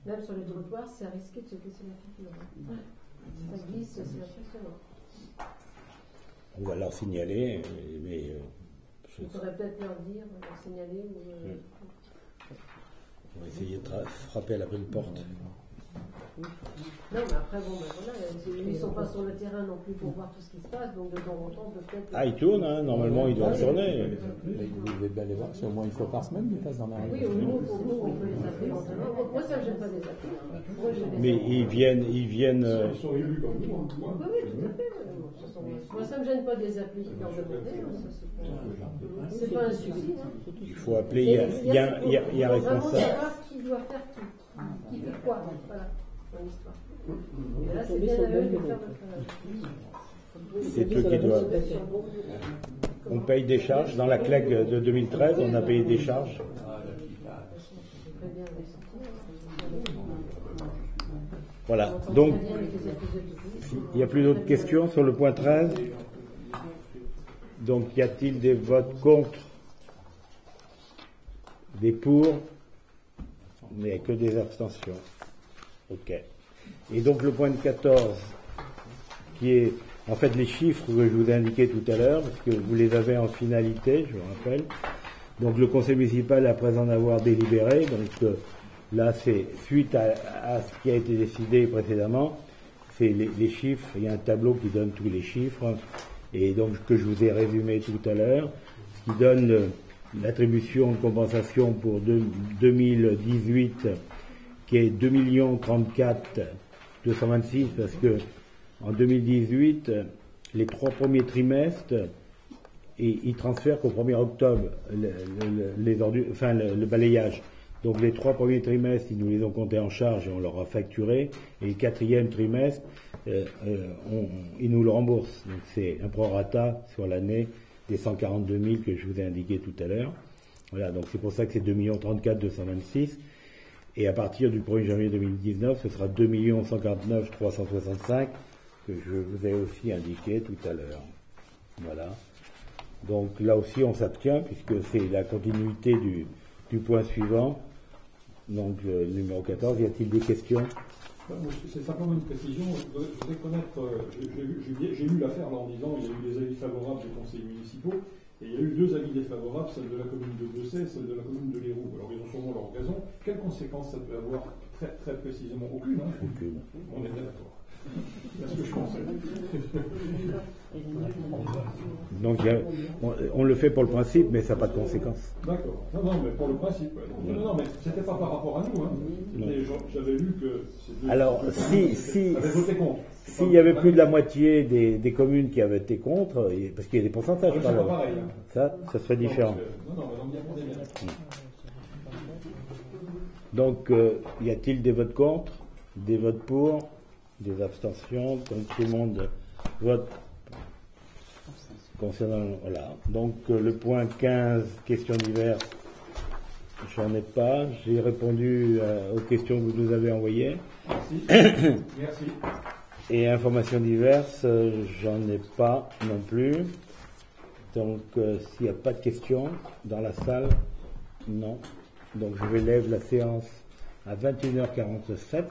C: même sur les trottoirs, c'est risqué de se casser la figure. Ça glisse, c'est impressionnant.
A: On va leur signaler, mais...
C: Il faudrait peut-être leur dire, leur signaler.
A: On va essayer de frapper à l'abri de porte.
C: Non, mais après, bon, ben voilà, ils ne sont pas sur le terrain non plus pour voir tout ce qui se passe, donc de temps en temps, on peut peut-être...
A: Ah, ils tournent, normalement, ils doivent tourner.
I: Vous devez bien les voir, c'est au moins une fois par semaine qu'ils passent dans la rue.
C: Oui, au moins, on peut les appeler éventuellement. Moi, ça ne me gêne pas de les appeler.
A: Mais ils viennent...
G: Ils sont élus comme nous.
C: Oui, tout à fait. Moi, ça ne me gêne pas de les appeler, leur demander. C'est pas un souci.
A: Il faut appeler, il y a un responsable.
C: Vraiment savoir qui doit faire qui fait quoi, voilà, dans l'histoire. Et là, c'est bien à eux de faire le travail.
A: C'est eux qui doivent. On paye des charges. Dans la CLEG de 2013, on a payé des charges.
C: très bien les sentiments.
A: Voilà. Donc, il n'y a plus d'autres questions sur le point 13. Donc, y a-t-il des votes contre, des pour, mais que des abstentions? Ok. Et donc, le point 14, qui est en fait les chiffres que je vous ai indiqués tout à l'heure, parce que vous les avez en finalité, je vous rappelle. Donc, le conseil municipal, après en avoir délibéré, donc là, c'est suite à ce qui a été décidé précédemment, c'est les chiffres, il y a un tableau qui donne tous les chiffres, et donc que je vous ai résumé tout à l'heure, ce qui donne l'attribution de compensation pour 2018, qui est 2 034 226, parce que en 2018, les 3 premiers trimestres, et ils transfèrent qu'au 1er octobre le balayage. Donc les 3 premiers trimestres, ils nous les ont comptés en charge et on leur a facturé. Et le 4e trimestre, ils nous le remboursent. Donc c'est un prorata sur l'année des 142 000 que je vous ai indiqué tout à l'heure. Voilà, donc c'est pour ça que c'est 2 034 226. Et à partir du 1er janvier 2019, ce sera 2 149 365 que je vous ai aussi indiqué tout à l'heure. Voilà. Donc là aussi on s'abstient puisque c'est la continuité du point suivant. Donc numéro 14, y a-t-il des questions?
G: C'est simplement une précision. Je voudrais connaître, j'ai lu l'affaire en disant il y a eu des avis favorables des conseils municipaux et il y a eu 2 avis défavorables, celle de la commune de Bessay et celle de la commune de Léroux. Alors ils ont sûrement leurs raisons. Quelles conséquences ça peut avoir? Très, très précisément aucune. Hein. Aucune. On est d'accord. C'est ce que je pensais.
A: Donc on le fait pour le principe, mais ça n'a pas de conséquences.
G: D'accord. Non, mais pour le principe. Ouais. Non, mais c'était pas par rapport à nous. Hein. J'avais lu que.
A: Alors, s'il y avait plus de la moitié des communes qui avaient été contre, parce qu'il y a des pourcentages par là.
G: Pareil, hein.
A: Ça serait différent. Donc, y a-t-il des votes contre, des votes pour, des abstentions? Donc tout le monde vote concernant. Voilà. Donc le point 15, questions diverses, j'en ai pas. J'ai répondu aux questions que vous nous avez envoyées.
G: Merci. Merci.
A: Et informations diverses, j'en ai pas non plus. Donc s'il n'y a pas de questions dans la salle, non. Donc je vais lever la séance à 21h47.